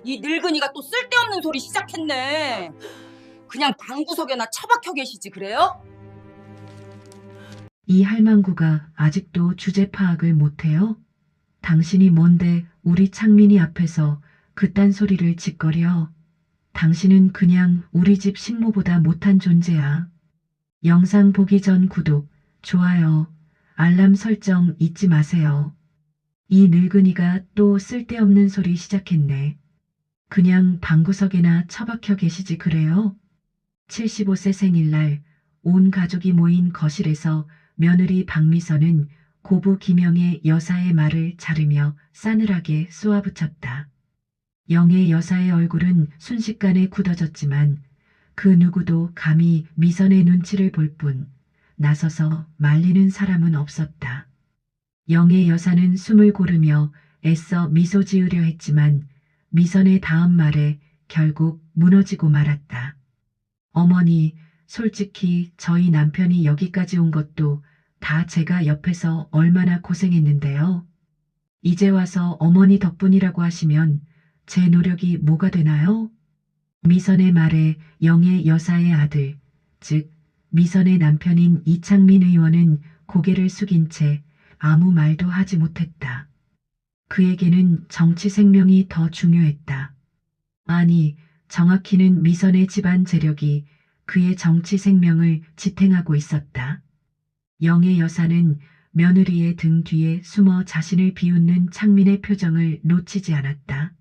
이 늙은이가 또 쓸데없는 소리 시작했네. 그냥 방구석에나 처박혀 계시지 그래요? 이 할망구가 아직도 주제 파악을 못해요? 당신이 뭔데 우리 창민이 앞에서 그딴 소리를 짓거려. 당신은 그냥 우리 집 식모보다 못한 존재야. 영상 보기 전 구독, 좋아요, 알람 설정 잊지 마세요. 이 늙은이가 또 쓸데없는 소리 시작했네. 그냥 방구석에나 처박혀 계시지 그래요? 75세 생일날 온 가족이 모인 거실에서 며느리 박미선은 고부 김영의 여사의 말을 자르며 싸늘하게 쏘아붙였다. 영의 여사의 얼굴은 순식간에 굳어졌지만 그 누구도 감히 미선의 눈치를 볼 뿐 나서서 말리는 사람은 없었다. 영의 여사는 숨을 고르며 애써 미소 지으려 했지만 미선의 다음 말에 결국 무너지고 말았다. 어머니, 솔직히 저희 남편이 여기까지 온 것도 다 제가 옆에서 얼마나 고생했는데요. 이제 와서 어머니 덕분이라고 하시면 제 노력이 뭐가 되나요? 미선의 말에 영의 여사의 아들, 즉 미선의 남편인 이창민 의원은 고개를 숙인 채 아무 말도 하지 못했다. 그에게는 정치 생명이 더 중요했다. 아니, 정확히는 미선의 집안 재력이 그의 정치 생명을 지탱하고 있었다. 영의 여사는 며느리의 등 뒤에 숨어 자신을 비웃는 창민의 표정을 놓치지 않았다.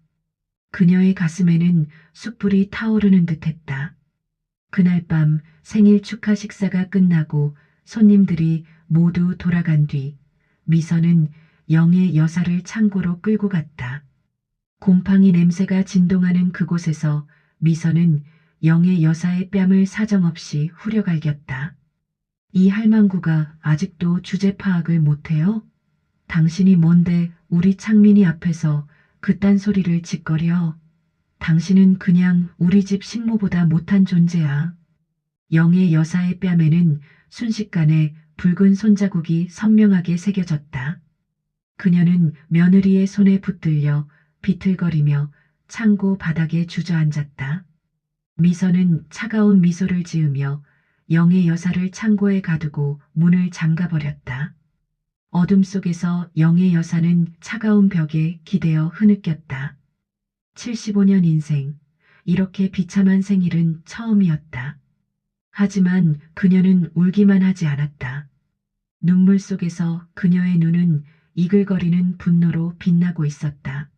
그녀의 가슴에는 숯불이 타오르는 듯했다. 그날 밤 생일 축하 식사가 끝나고 손님들이 모두 돌아간 뒤 미선은 영의 여사를 창고로 끌고 갔다. 곰팡이 냄새가 진동하는 그곳에서 미선은 영의 여사의 뺨을 사정없이 후려갈겼다. 이 할망구가 아직도 주제 파악을 못해요? 당신이 뭔데 우리 창민이 앞에서 그딴 소리를 짓거려. 당신은 그냥 우리 집 식모보다 못한 존재야. 영의 여사의 뺨에는 순식간에 붉은 손자국이 선명하게 새겨졌다. 그녀는 며느리의 손에 붙들려 비틀거리며 창고 바닥에 주저앉았다. 미선은 차가운 미소를 지으며 영의 여사를 창고에 가두고 문을 잠가버렸다. 어둠 속에서 영의 여사는 차가운 벽에 기대어 흐느꼈다. 75년 인생, 이렇게 비참한 생일은 처음이었다. 하지만 그녀는 울기만 하지 않았다. 눈물 속에서 그녀의 눈은 이글거리는 분노로 빛나고 있었다.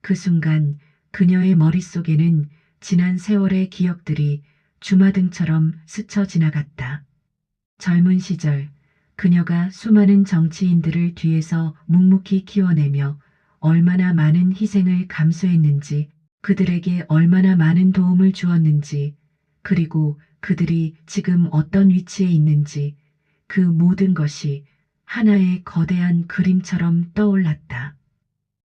그 순간 그녀의 머릿속에는 지난 세월의 기억들이 주마등처럼 스쳐 지나갔다. 젊은 시절 그녀가 수많은 정치인들을 뒤에서 묵묵히 키워내며 얼마나 많은 희생을 감수했는지, 그들에게 얼마나 많은 도움을 주었는지, 그리고 그들이 지금 어떤 위치에 있는지 그 모든 것이 하나의 거대한 그림처럼 떠올랐다.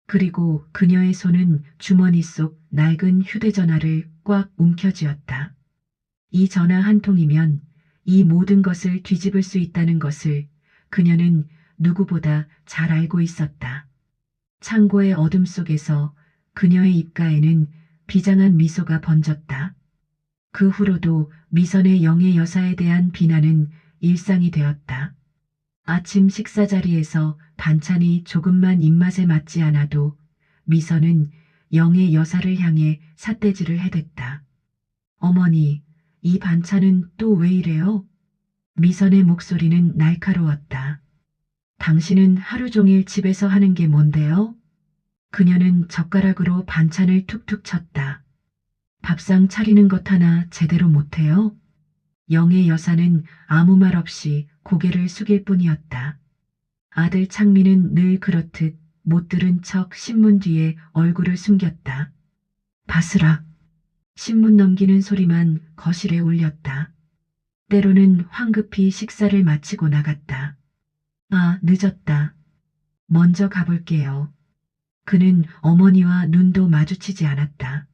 그리고 그녀의 손은 주머니 속 낡은 휴대전화를 꽉 움켜쥐었다. 이 전화 한 통이면 이 모든 것을 뒤집을 수 있다는 것을 그녀는 누구보다 잘 알고 있었다. 창고의 어둠 속에서 그녀의 입가에는 비장한 미소가 번졌다. 그 후로도 미선의 영의 여사에 대한 비난은 일상이 되었다. 아침 식사 자리에서 반찬이 조금만 입맛에 맞지 않아도 미선은 영의 여사를 향해 삿대질을 해댔다. 어머니, 이 반찬은 또 왜 이래요? 미선의 목소리는 날카로웠다. 당신은 하루 종일 집에서 하는 게 뭔데요? 그녀는 젓가락으로 반찬을 툭툭 쳤다. 밥상 차리는 것 하나 제대로 못해요? 영의 여사는 아무 말 없이 고개를 숙일 뿐이었다. 아들 창민은 늘 그렇듯 못 들은 척 신문 뒤에 얼굴을 숨겼다. 바스락. 신문 넘기는 소리만 거실에 울렸다. 때로는 황급히 식사를 마치고 나갔다. 아, 늦었다. 먼저 가볼게요. 그는 어머니와 눈도 마주치지 않았다.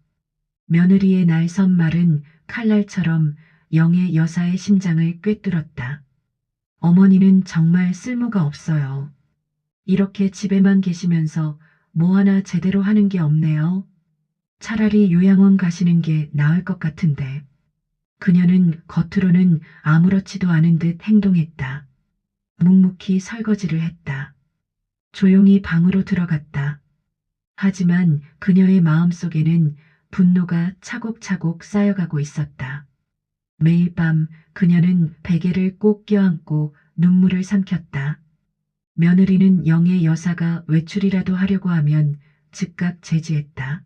며느리의 날선 말은 칼날처럼 영의 여사의 심장을 꿰뚫었다. 어머니는 정말 쓸모가 없어요. 이렇게 집에만 계시면서 뭐 하나 제대로 하는 게 없네요. 차라리 요양원 가시는 게 나을 것 같은데. 그녀는 겉으로는 아무렇지도 않은 듯 행동했다. 묵묵히 설거지를 했다. 조용히 방으로 들어갔다. 하지만 그녀의 마음속에는 분노가 차곡차곡 쌓여가고 있었다. 매일 밤 그녀는 베개를 꼭 껴안고 눈물을 삼켰다. 며느리는 영애 여사가 외출이라도 하려고 하면 즉각 제지했다.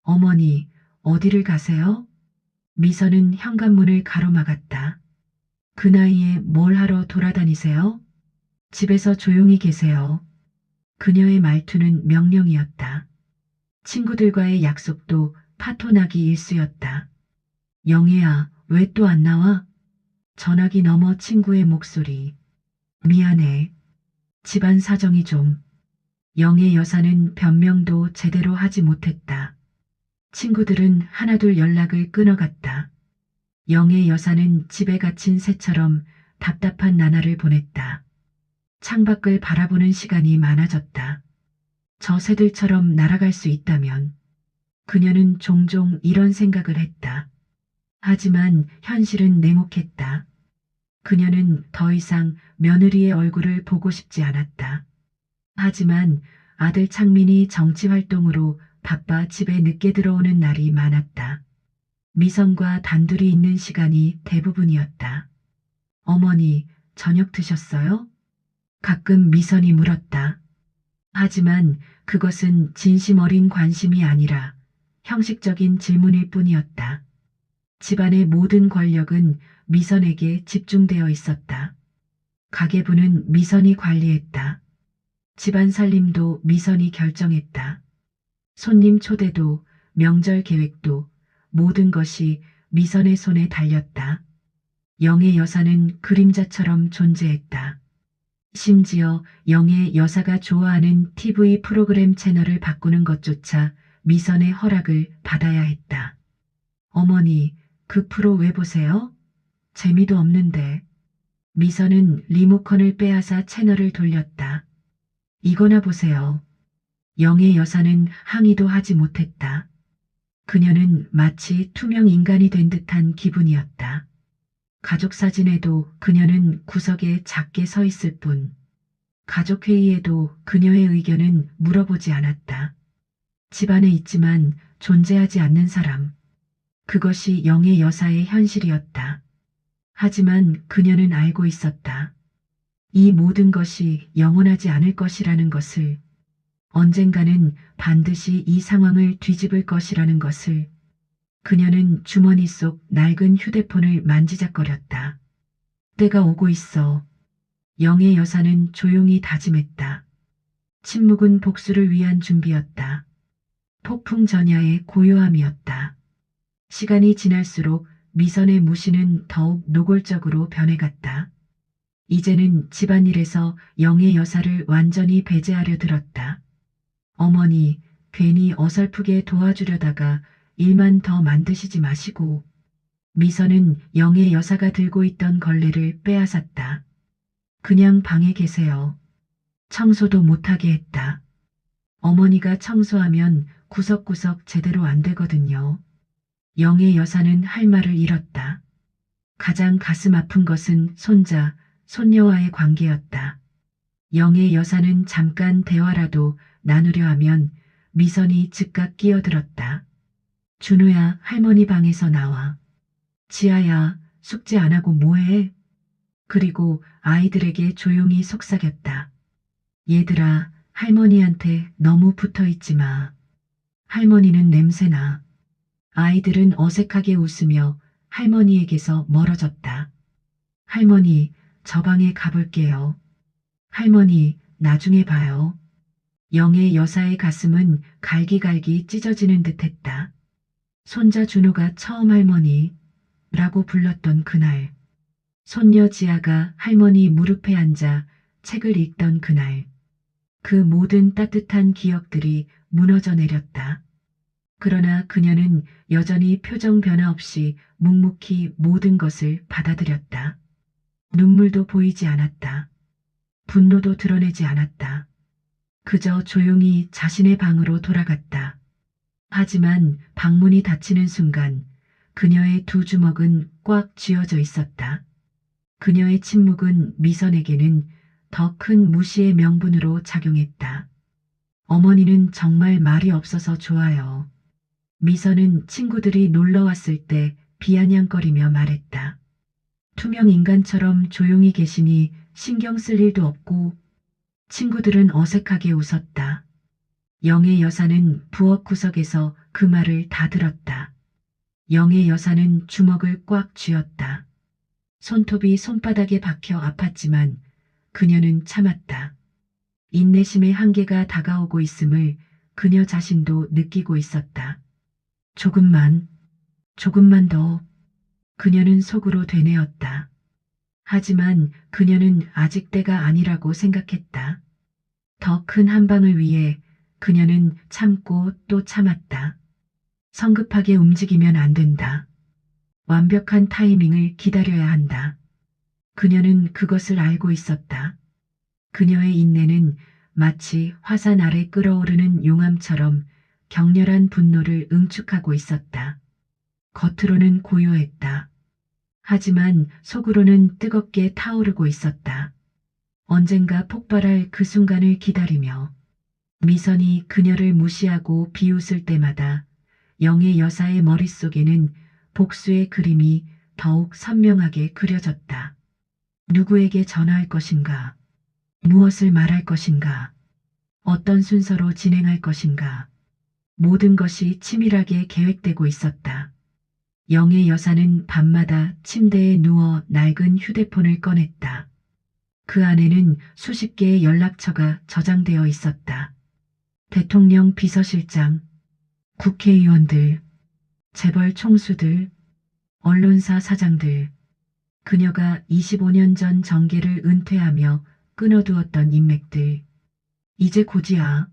어머니, 어디를 가세요? 미선은 현관문을 가로막았다. 그 나이에 뭘 하러 돌아다니세요? 집에서 조용히 계세요. 그녀의 말투는 명령이었다. 친구들과의 약속도 파토나기 일쑤였다. 영애야, 왜 또 안 나와? 전화기 너머 친구의 목소리. 미안해. 집안 사정이 좀. 영애 여사는 변명도 제대로 하지 못했다. 친구들은 하나둘 연락을 끊어갔다. 영애 여사는 집에 갇힌 새처럼 답답한 나날을 보냈다. 창밖을 바라보는 시간이 많아졌다. 저 새들처럼 날아갈 수 있다면. 그녀는 종종 이런 생각을 했다. 하지만 현실은 냉혹했다. 그녀는 더 이상 며느리의 얼굴을 보고 싶지 않았다. 하지만 아들 창민이 정치활동으로 바빠 집에 늦게 들어오는 날이 많았다. 미선과 단둘이 있는 시간이 대부분이었다. 어머니, 저녁 드셨어요? 가끔 미선이 물었다. 하지만 그것은 진심 어린 관심이 아니라 형식적인 질문일 뿐이었다. 집안의 모든 권력은 미선에게 집중되어 있었다. 가계부는 미선이 관리했다. 집안 살림도 미선이 결정했다. 손님 초대도 명절 계획도 모든 것이 미선의 손에 달렸다. 영애 여사는 그림자처럼 존재했다. 심지어 영애 여사가 좋아하는 TV 프로그램 채널을 바꾸는 것조차 미선의 허락을 받아야 했다. 어머니, 그 프로 왜 보세요? 재미도 없는데. 미선은 리모컨을 빼앗아 채널을 돌렸다. 이거나 보세요. 영애 여사는 항의도 하지 못했다. 그녀는 마치 투명 인간이 된 듯한 기분이었다. 가족 사진에도 그녀는 구석에 작게 서 있을 뿐. 가족 회의에도 그녀의 의견은 물어보지 않았다. 집안에 있지만 존재하지 않는 사람. 그것이 영애 여사의 현실이었다. 하지만 그녀는 알고 있었다. 이 모든 것이 영원하지 않을 것이라는 것을, 언젠가는 반드시 이 상황을 뒤집을 것이라는 것을. 그녀는 주머니 속 낡은 휴대폰을 만지작거렸다. 때가 오고 있어. 영애 여사는 조용히 다짐했다. 침묵은 복수를 위한 준비였다. 폭풍 전야의 고요함이었다. 시간이 지날수록 미선의 무시는 더욱 노골적으로 변해갔다. 이제는 집안일에서 영애 여사를 완전히 배제하려 들었다. 어머니, 괜히 어설프게 도와주려다가 일만 더 만드시지 마시고. 미선은 영애 여사가 들고 있던 걸레를 빼앗았다. 그냥 방에 계세요. 청소도 못하게 했다. 어머니가 청소하면 구석구석 제대로 안 되거든요. 영애 여사는 할 말을 잃었다. 가장 가슴 아픈 것은 손자, 손녀와의 관계였다. 영애 여사는 잠깐 대화라도 나누려 하면 미선이 즉각 끼어들었다. 준우야, 할머니 방에서 나와. 지아야, 숙제 안 하고 뭐해? 그리고 아이들에게 조용히 속삭였다. 얘들아, 할머니한테 너무 붙어있지 마. 할머니는 냄새나. 아이들은 어색하게 웃으며 할머니에게서 멀어졌다. 할머니, 저 방에 가볼게요. 할머니, 나중에 봐요. 영애 여사의 가슴은 갈기갈기 찢어지는 듯했다. 손자 준호가 처음 할머니라고 불렀던 그날. 손녀 지아가 할머니 무릎에 앉아 책을 읽던 그날. 그 모든 따뜻한 기억들이 무너져 내렸다. 그러나 그녀는 여전히 표정 변화 없이 묵묵히 모든 것을 받아들였다. 눈물도 보이지 않았다. 분노도 드러내지 않았다. 그저 조용히 자신의 방으로 돌아갔다. 하지만 방문이 닫히는 순간 그녀의 두 주먹은 꽉 쥐어져 있었다. 그녀의 침묵은 미선에게는 더 큰 무시의 명분으로 작용했다. 어머니는 정말 말이 없어서 좋아요. 미선은 친구들이 놀러 왔을 때 비아냥거리며 말했다. 투명 인간처럼 조용히 계시니 신경 쓸 일도 없고. 친구들은 어색하게 웃었다. 영의 여사는 부엌 구석에서 그 말을 다 들었다. 영의 여사는 주먹을 꽉 쥐었다. 손톱이 손바닥에 박혀 아팠지만 그녀는 참았다. 인내심의 한계가 다가오고 있음을 그녀 자신도 느끼고 있었다. 조금만 더. 그녀는 속으로 되뇌었다. 하지만 그녀는 아직 때가 아니라고 생각했다. 더 큰 한방을 위해 그녀는 참고 또 참았다. 성급하게 움직이면 안 된다. 완벽한 타이밍을 기다려야 한다. 그녀는 그것을 알고 있었다. 그녀의 인내는 마치 화산 아래 끓어오르는 용암처럼 격렬한 분노를 응축하고 있었다. 겉으로는 고요했다. 하지만 속으로는 뜨겁게 타오르고 있었다. 언젠가 폭발할 그 순간을 기다리며 미선이 그녀를 무시하고 비웃을 때마다 영의 여사의 머릿속에는 복수의 그림이 더욱 선명하게 그려졌다. 누구에게 전화할 것인가? 무엇을 말할 것인가? 어떤 순서로 진행할 것인가? 모든 것이 치밀하게 계획되고 있었다. 영의 여사는 밤마다 침대에 누워 낡은 휴대폰을 꺼냈다. 그 안에는 수십 개의 연락처가 저장되어 있었다. 대통령 비서실장, 국회의원들, 재벌 총수들, 언론사 사장들, 그녀가 25년 전 정계를 은퇴하며 끊어두었던 인맥들. 이제 곧이야.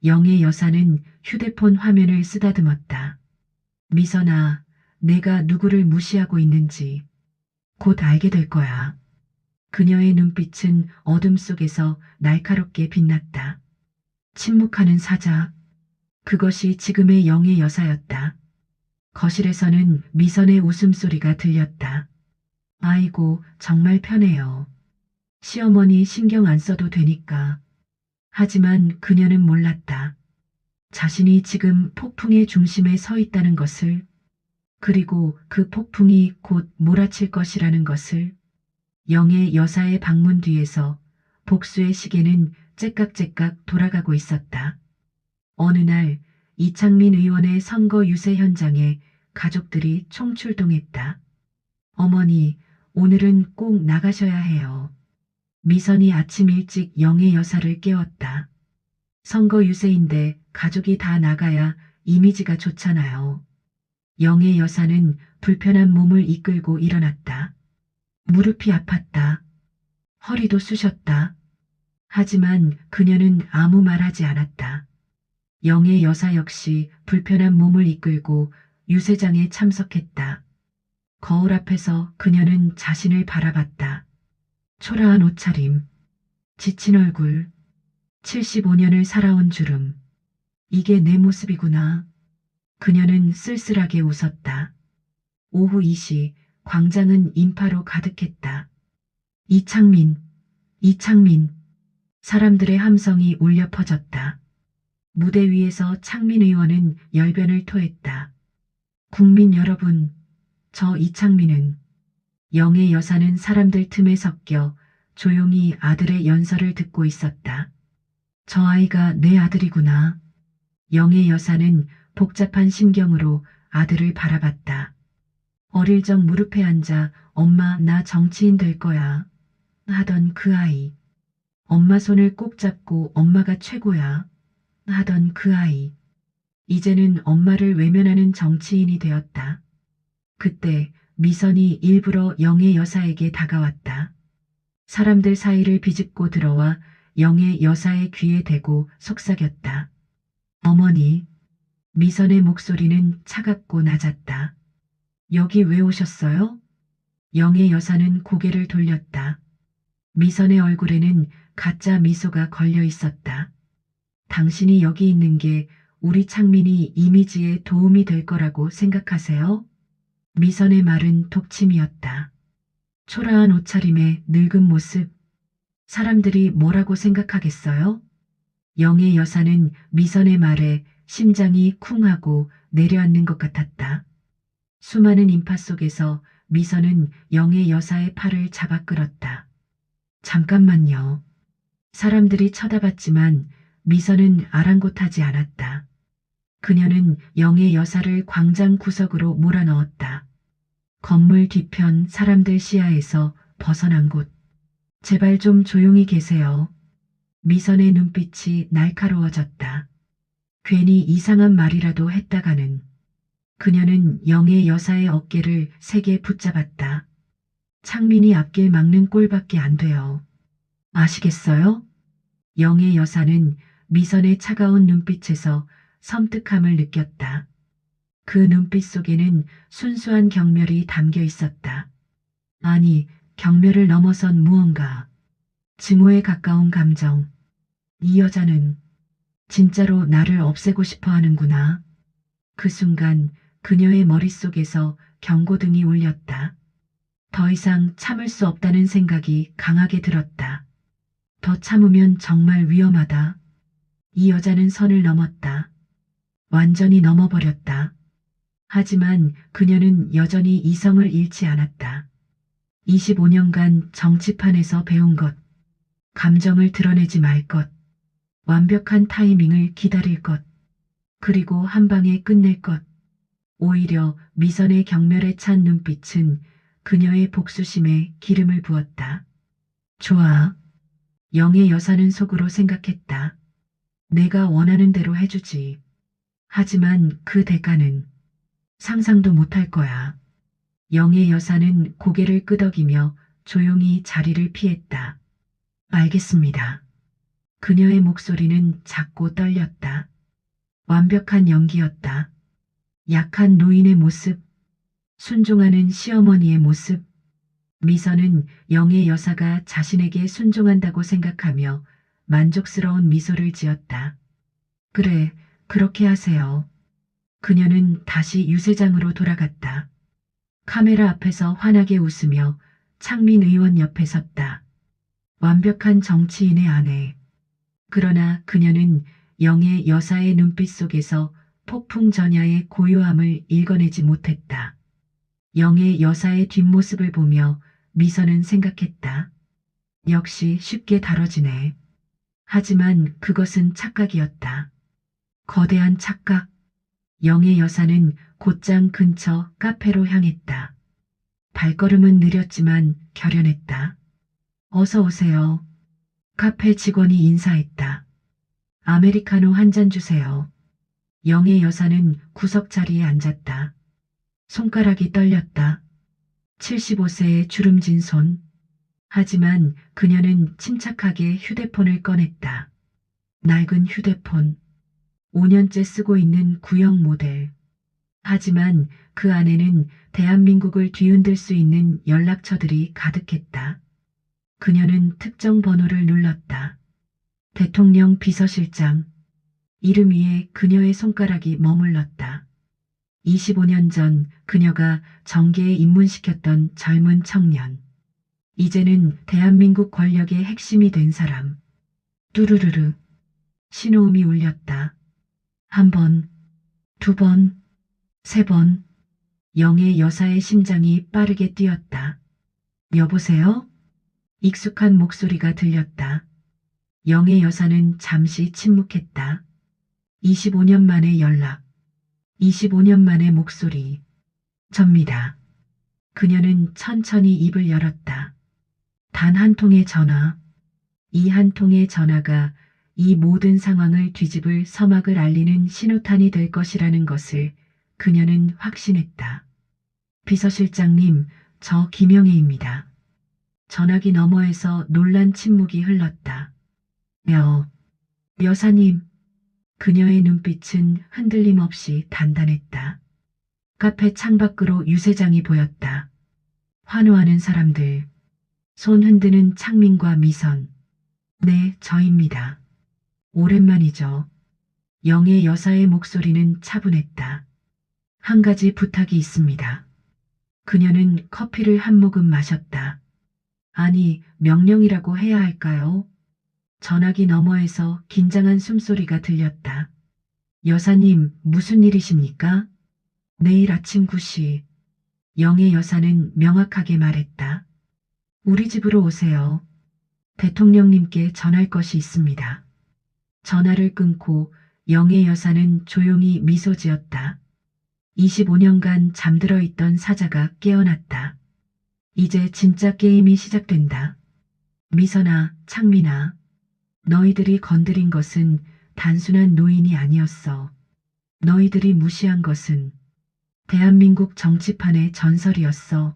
영의 여사는 휴대폰 화면을 쓰다듬었다. 미선아, 내가 누구를 무시하고 있는지 곧 알게 될 거야. 그녀의 눈빛은 어둠 속에서 날카롭게 빛났다. 침묵하는 사자. 그것이 지금의 영의 여사였다. 거실에서는 미선의 웃음소리가 들렸다. 아이고, 정말 편해요. 시어머니 신경 안 써도 되니까. 하지만 그녀는 몰랐다. 자신이 지금 폭풍의 중심에 서 있다는 것을, 그리고 그 폭풍이 곧 몰아칠 것이라는 것을. 영의 여사의 방문 뒤에서 복수의 시계는 째깍째깍 돌아가고 있었다. 어느 날 이창민 의원의 선거 유세 현장에 가족들이 총출동했다. 어머니, 오늘은 꼭 나가셔야 해요. 미선이 아침 일찍 영의 여사를 깨웠다. 선거 유세인데 가족이 다 나가야 이미지가 좋잖아요. 영의 여사는 불편한 몸을 이끌고 일어났다. 무릎이 아팠다. 허리도 쑤셨다. 하지만 그녀는 아무 말하지 않았다. 영의 여사 역시 불편한 몸을 이끌고 유세장에 참석했다. 거울 앞에서 그녀는 자신을 바라봤다. 초라한 옷차림, 지친 얼굴, 75년을 살아온 주름. 이게 내 모습이구나. 그녀는 쓸쓸하게 웃었다. 오후 2시 광장은 인파로 가득했다. 이창민. 사람들의 함성이 울려 퍼졌다. 무대 위에서 창민 의원은 열변을 토했다. 국민 여러분, 저 이창민은. 영의 여사는 사람들 틈에 섞여 조용히 아들의 연설을 듣고 있었다. 저 아이가 내 아들이구나. 영의 여사는 복잡한 심경으로 아들을 바라봤다. 어릴 적 무릎에 앉아 엄마 나 정치인 될 거야 하던 그 아이. 엄마 손을 꼭 잡고 엄마가 최고야 하던 그 아이. 이제는 엄마를 외면하는 정치인이 되었다. 그때 미선이 일부러 영의 여사에게 다가왔다. 사람들 사이를 비집고 들어와 영의 여사의 귀에 대고 속삭였다. 어머니. 미선의 목소리는 차갑고 낮았다. 여기 왜 오셨어요? 영의 여사는 고개를 돌렸다. 미선의 얼굴에는 가짜 미소가 걸려 있었다. 당신이 여기 있는 게 우리 창민이 이미지에 도움이 될 거라고 생각하세요? 미선의 말은 독침이었다. 초라한 옷차림에 늙은 모습. 사람들이 뭐라고 생각하겠어요? 영의 여사는 미선의 말에 심장이 쿵하고 내려앉는 것 같았다. 수많은 인파 속에서 미선은 영의 여사의 팔을 잡아 끌었다. 잠깐만요. 사람들이 쳐다봤지만 미선은 아랑곳하지 않았다. 그녀는 영의 여사를 광장 구석으로 몰아넣었다. 건물 뒤편 사람들 시야에서 벗어난 곳. 제발 좀 조용히 계세요. 미선의 눈빛이 날카로워졌다. 괜히 이상한 말이라도 했다가는. 그녀는 영의 여사의 어깨를 세게 붙잡았다. 창민이 앞길 막는 꼴밖에 안 돼요. 아시겠어요? 영의 여사는 미선의 차가운 눈빛에서 섬뜩함을 느꼈다. 그 눈빛 속에는 순수한 경멸이 담겨 있었다. 아니, 경멸을 넘어선 무언가. 증오에 가까운 감정. 이 여자는 진짜로 나를 없애고 싶어 하는구나. 그 순간 그녀의 머릿속에서 경고등이 울렸다. 더 이상 참을 수 없다는 생각이 강하게 들었다. 더 참으면 정말 위험하다. 이 여자는 선을 넘었다. 완전히 넘어버렸다. 하지만 그녀는 여전히 이성을 잃지 않았다. 25년간 정치판에서 배운 것, 감정을 드러내지 말 것, 완벽한 타이밍을 기다릴 것, 그리고 한 방에 끝낼 것. 오히려 미선의 경멸에 찬 눈빛은 그녀의 복수심에 기름을 부었다. 좋아. 영의 여사는 속으로 생각했다. 내가 원하는 대로 해주지. 하지만 그 대가는 상상도 못할 거야. 영의 여사는 고개를 끄덕이며 조용히 자리를 피했다. 알겠습니다. 그녀의 목소리는 작고 떨렸다. 완벽한 연기였다. 약한 노인의 모습, 순종하는 시어머니의 모습. 미선은 영의 여사가 자신에게 순종한다고 생각하며 만족스러운 미소를 지었다. 그래, 그렇게 하세요. 그녀는 다시 유세장으로 돌아갔다. 카메라 앞에서 환하게 웃으며 창민 의원 옆에 섰다. 완벽한 정치인의 아내. 그러나 그녀는 영의 여사의 눈빛 속에서 폭풍 전야의 고요함을 읽어내지 못했다. 영의 여사의 뒷모습을 보며 미선은 생각했다. 역시 쉽게 다뤄지네. 하지만 그것은 착각이었다. 거대한 착각. 영의 여사는 곧장 근처 카페로 향했다. 발걸음은 느렸지만 결연했다. 어서 오세요. 카페 직원이 인사했다. 아메리카노 한 잔 주세요. 영의 여사는 구석 자리에 앉았다. 손가락이 떨렸다. 75세의 주름진 손. 하지만 그녀는 침착하게 휴대폰을 꺼냈다. 낡은 휴대폰. 5년째 쓰고 있는 구형 모델. 하지만 그 안에는 대한민국을 뒤흔들 수 있는 연락처들이 가득했다. 그녀는 특정 번호를 눌렀다. 대통령 비서실장. 이름 위에 그녀의 손가락이 머물렀다. 25년 전 그녀가 정계에 입문시켰던 젊은 청년. 이제는 대한민국 권력의 핵심이 된 사람. 뚜루루르. 신호음이 울렸다. 한 번, 두 번, 세 번. 영의 여사의 심장이 빠르게 뛰었다. 여보세요? 익숙한 목소리가 들렸다. 영의 여사는 잠시 침묵했다. 25년 만의 연락. 25년 만의 목소리. 접니다. 그녀는 천천히 입을 열었다. 단 한 통의 전화. 이 한 통의 전화가 이 모든 상황을 뒤집을 서막을 알리는 신호탄이 될 것이라는 것을 그녀는 확신했다. 비서실장님, 저 김영애입니다. 전화기 너머에서 놀란 침묵이 흘렀다. 여사님. 그녀의 눈빛은 흔들림 없이 단단했다. 카페 창밖으로 유세장이 보였다. 환호하는 사람들. 손 흔드는 창민과 미선. 네, 저입니다. 오랜만이죠. 영애 여사의 목소리는 차분했다. 한 가지 부탁이 있습니다. 그녀는 커피를 한 모금 마셨다. 아니, 명령이라고 해야 할까요? 전화기 너머에서 긴장한 숨소리가 들렸다. 여사님, 무슨 일이십니까? 내일 아침 9시. 영애 여사는 명확하게 말했다. 우리 집으로 오세요. 대통령님께 전할 것이 있습니다. 전화를 끊고 영애 여사는 조용히 미소 지었다. 25년간 잠들어 있던 사자가 깨어났다. 이제 진짜 게임이 시작된다. 미선아, 창민아, 너희들이 건드린 것은 단순한 노인이 아니었어. 너희들이 무시한 것은 대한민국 정치판의 전설이었어.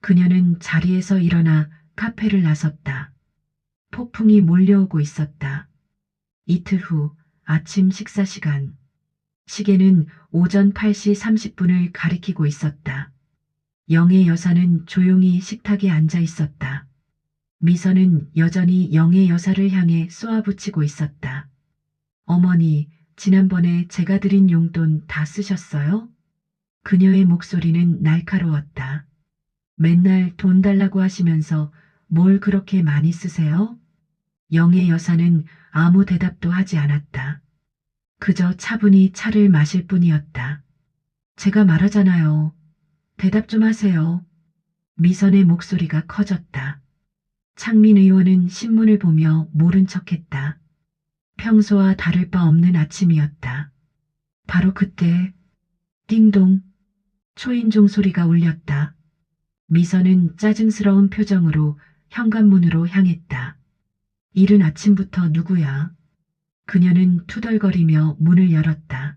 그녀는 자리에서 일어나 카페를 나섰다. 폭풍이 몰려오고 있었다. 이틀 후 아침 식사 시간. 시계는 오전 8시 30분을 가리키고 있었다. 영애 여사는 조용히 식탁에 앉아 있었다. 미선은 여전히 영애 여사를 향해 쏘아붙이고 있었다. 어머니, 지난번에 제가 드린 용돈 다 쓰셨어요? 그녀의 목소리는 날카로웠다. 맨날 돈 달라고 하시면서 뭘 그렇게 많이 쓰세요? 영애 여사는 아무 대답도 하지 않았다. 그저 차분히 차를 마실 뿐이었다. 제가 말하잖아요. 대답 좀 하세요. 미선의 목소리가 커졌다. 창민 의원은 신문을 보며 모른 척했다. 평소와 다를 바 없는 아침이었다. 바로 그때 띵동 초인종 소리가 울렸다. 미선은 짜증스러운 표정으로 현관문으로 향했다. 이른 아침부터 누구야? 그녀는 투덜거리며 문을 열었다.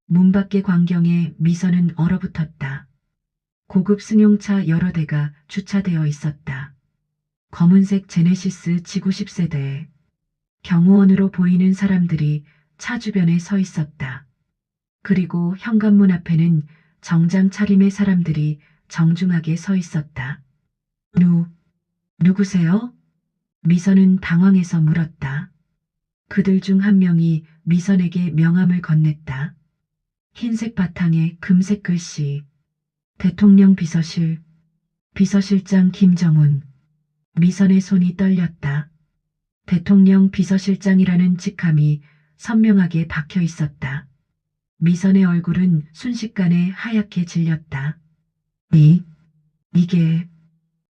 문 밖의 광경에 미선은 얼어붙었다. 고급 승용차 여러 대가 주차되어 있었다. 검은색 제네시스 지구 10세대. 경호원으로 보이는 사람들이 차 주변에 서 있었다. 그리고 현관문 앞에는 정장 차림의 사람들이 정중하게 서 있었다. 누구세요? 미선은 당황해서 물었다. 그들 중 한 명이 미선에게 명함을 건넸다. 흰색 바탕에 금색 글씨. 대통령 비서실. 비서실장 김정훈. 미선의 손이 떨렸다. 대통령 비서실장이라는 직함이 선명하게 박혀 있었다. 미선의 얼굴은 순식간에 하얗게 질렸다. 이게...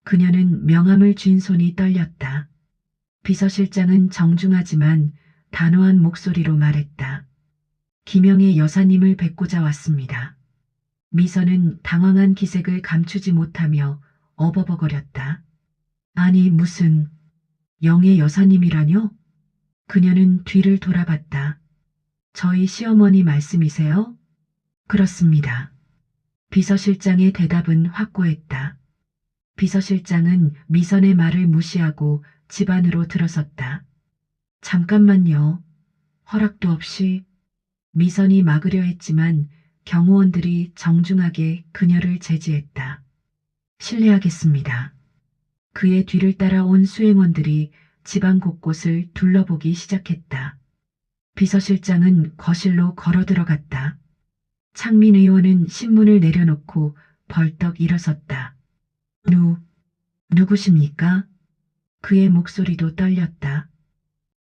그녀는 명함을 쥔 손이 떨렸다. 비서실장은 정중하지만 단호한 목소리로 말했다. 김영애 여사님을 뵙고자 왔습니다. 미선은 당황한 기색을 감추지 못하며 어버버거렸다. 아니 무슨... 영애 여사님이라뇨? 그녀는 뒤를 돌아봤다. 저희 시어머니 말씀이세요? 그렇습니다. 비서실장의 대답은 확고했다. 비서실장은 미선의 말을 무시하고 집 안으로 들어섰다. 잠깐만요. 허락도 없이. 미선이 막으려 했지만 경호원들이 정중하게 그녀를 제지했다. 실례하겠습니다. 그의 뒤를 따라온 수행원들이 집안 곳곳을 둘러보기 시작했다. 비서실장은 거실로 걸어 들어갔다. 창민 의원은 신문을 내려놓고 벌떡 일어섰다. 누구십니까? 그의 목소리도 떨렸다.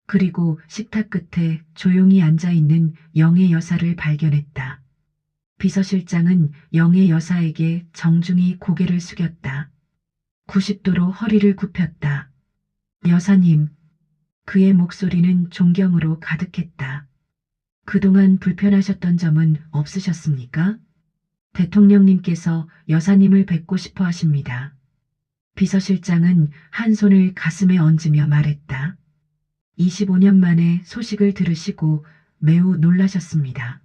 그리고 식탁 끝에 조용히 앉아있는 영애 여사를 발견했다. 비서실장은 영애 여사에게 정중히 고개를 숙였다. 90도로 허리를 굽혔다. 여사님. 그의 목소리는 존경으로 가득했다. 그동안 불편하셨던 점은 없으셨습니까? 대통령님께서 여사님을 뵙고 싶어 하십니다. 비서실장은 한 손을 가슴에 얹으며 말했다. 25년 만에 소식을 들으시고 매우 놀라셨습니다.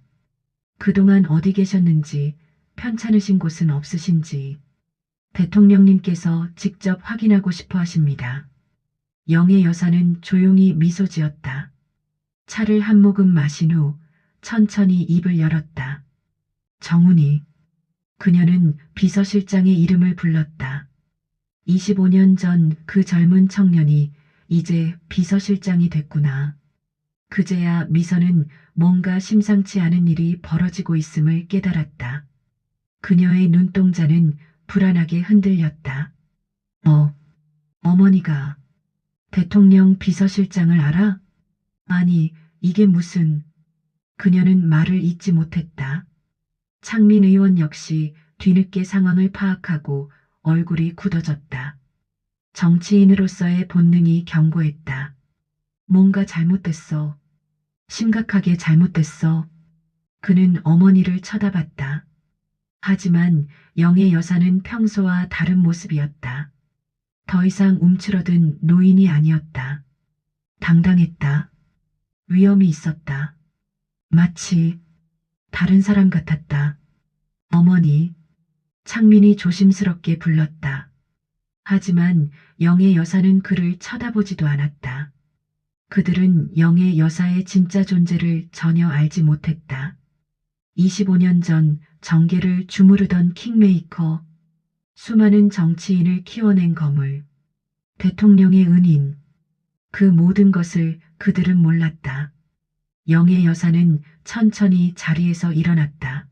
그동안 어디 계셨는지 편찮으신 곳은 없으신지 대통령님께서 직접 확인하고 싶어 하십니다. 영애 여사는 조용히 미소 지었다. 차를 한 모금 마신 후 천천히 입을 열었다. 정훈이. 그녀는 비서실장의 이름을 불렀다. 25년 전 그 젊은 청년이 이제 비서실장이 됐구나. 그제야 미선은 뭔가 심상치 않은 일이 벌어지고 있음을 깨달았다. 그녀의 눈동자는 불안하게 흔들렸다. 어머니가 대통령 비서실장을 알아? 아니, 이게 무슨... 그녀는 말을 잇지 못했다. 창민 의원 역시 뒤늦게 상황을 파악하고 얼굴이 굳어졌다. 정치인으로서의 본능이 경고했다. 뭔가 잘못됐어. 심각하게 잘못됐어. 그는 어머니를 쳐다봤다. 하지만 영애 여사는 평소와 다른 모습이었다. 더 이상 움츠러든 노인이 아니었다. 당당했다. 위험이 있었다. 마치 다른 사람 같았다. 어머니, 창민이 조심스럽게 불렀다. 하지만 영애 여사는 그를 쳐다보지도 않았다. 그들은 영애 여사의 진짜 존재를 전혀 알지 못했다. 25년 전 정계를 주무르던 킹메이커, 수많은 정치인을 키워낸 거물, 대통령의 은인, 그 모든 것을 그들은 몰랐다. 영애 여사는 천천히 자리에서 일어났다.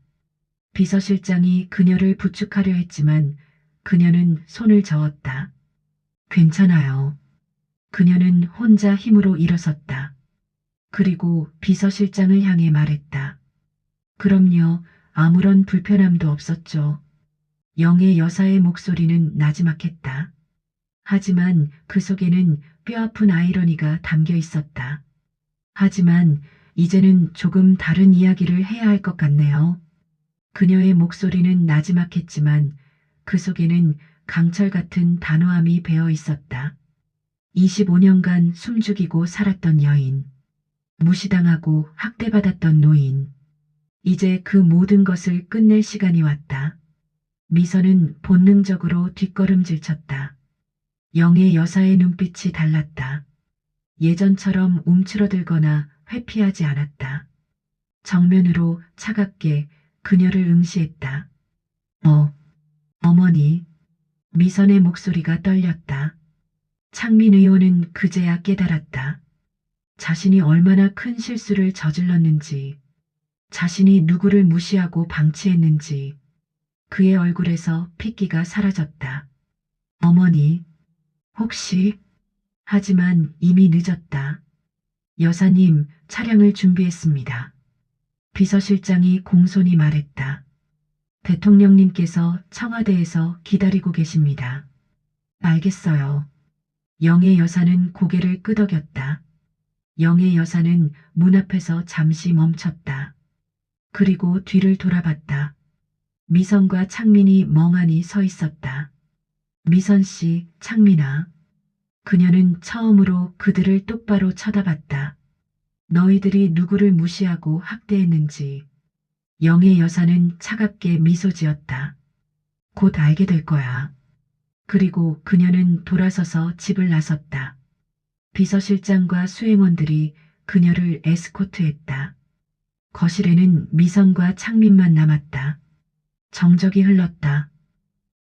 비서실장이 그녀를 부축하려 했지만 그녀는 손을 저었다. 괜찮아요. 그녀는 혼자 힘으로 일어섰다. 그리고 비서실장을 향해 말했다. 그럼요, 아무런 불편함도 없었죠. 영애 여사의 목소리는 나지막했다. 하지만 그 속에는 뼈아픈 아이러니가 담겨 있었다. 하지만 이제는 조금 다른 이야기를 해야 할 것 같네요. 그녀의 목소리는 나지막했지만 그 속에는 강철 같은 단호함이 배어 있었다. 25년간 숨죽이고 살았던 여인, 무시당하고 학대받았던 노인. 이제 그 모든 것을 끝낼 시간이 왔다. 미선은 본능적으로 뒷걸음질 쳤다. 영애 여사의 눈빛이 달랐다. 예전처럼 움츠러들거나 회피하지 않았다. 정면으로 차갑게 그녀를 응시했다. 어머니. 미선의 목소리가 떨렸다. 창민 의원은 그제야 깨달았다. 자신이 얼마나 큰 실수를 저질렀는지, 자신이 누구를 무시하고 방치했는지, 그의 얼굴에서 핏기가 사라졌다. 어머니, 혹시... 하지만 이미 늦었다. 여사님, 차량을 준비했습니다. 비서실장이 공손히 말했다. 대통령님께서 청와대에서 기다리고 계십니다. 알겠어요. 영애 여사는 고개를 끄덕였다. 영애 여사는 문 앞에서 잠시 멈췄다. 그리고 뒤를 돌아봤다. 미선과 창민이 멍하니 서 있었다. 미선 씨, 창민아. 그녀는 처음으로 그들을 똑바로 쳐다봤다. 너희들이 누구를 무시하고 학대했는지. 영애 여사는 차갑게 미소 지었다. 곧 알게 될 거야. 그리고 그녀는 돌아서서 집을 나섰다. 비서실장과 수행원들이 그녀를 에스코트했다. 거실에는 미선과 창민만 남았다. 정적이 흘렀다.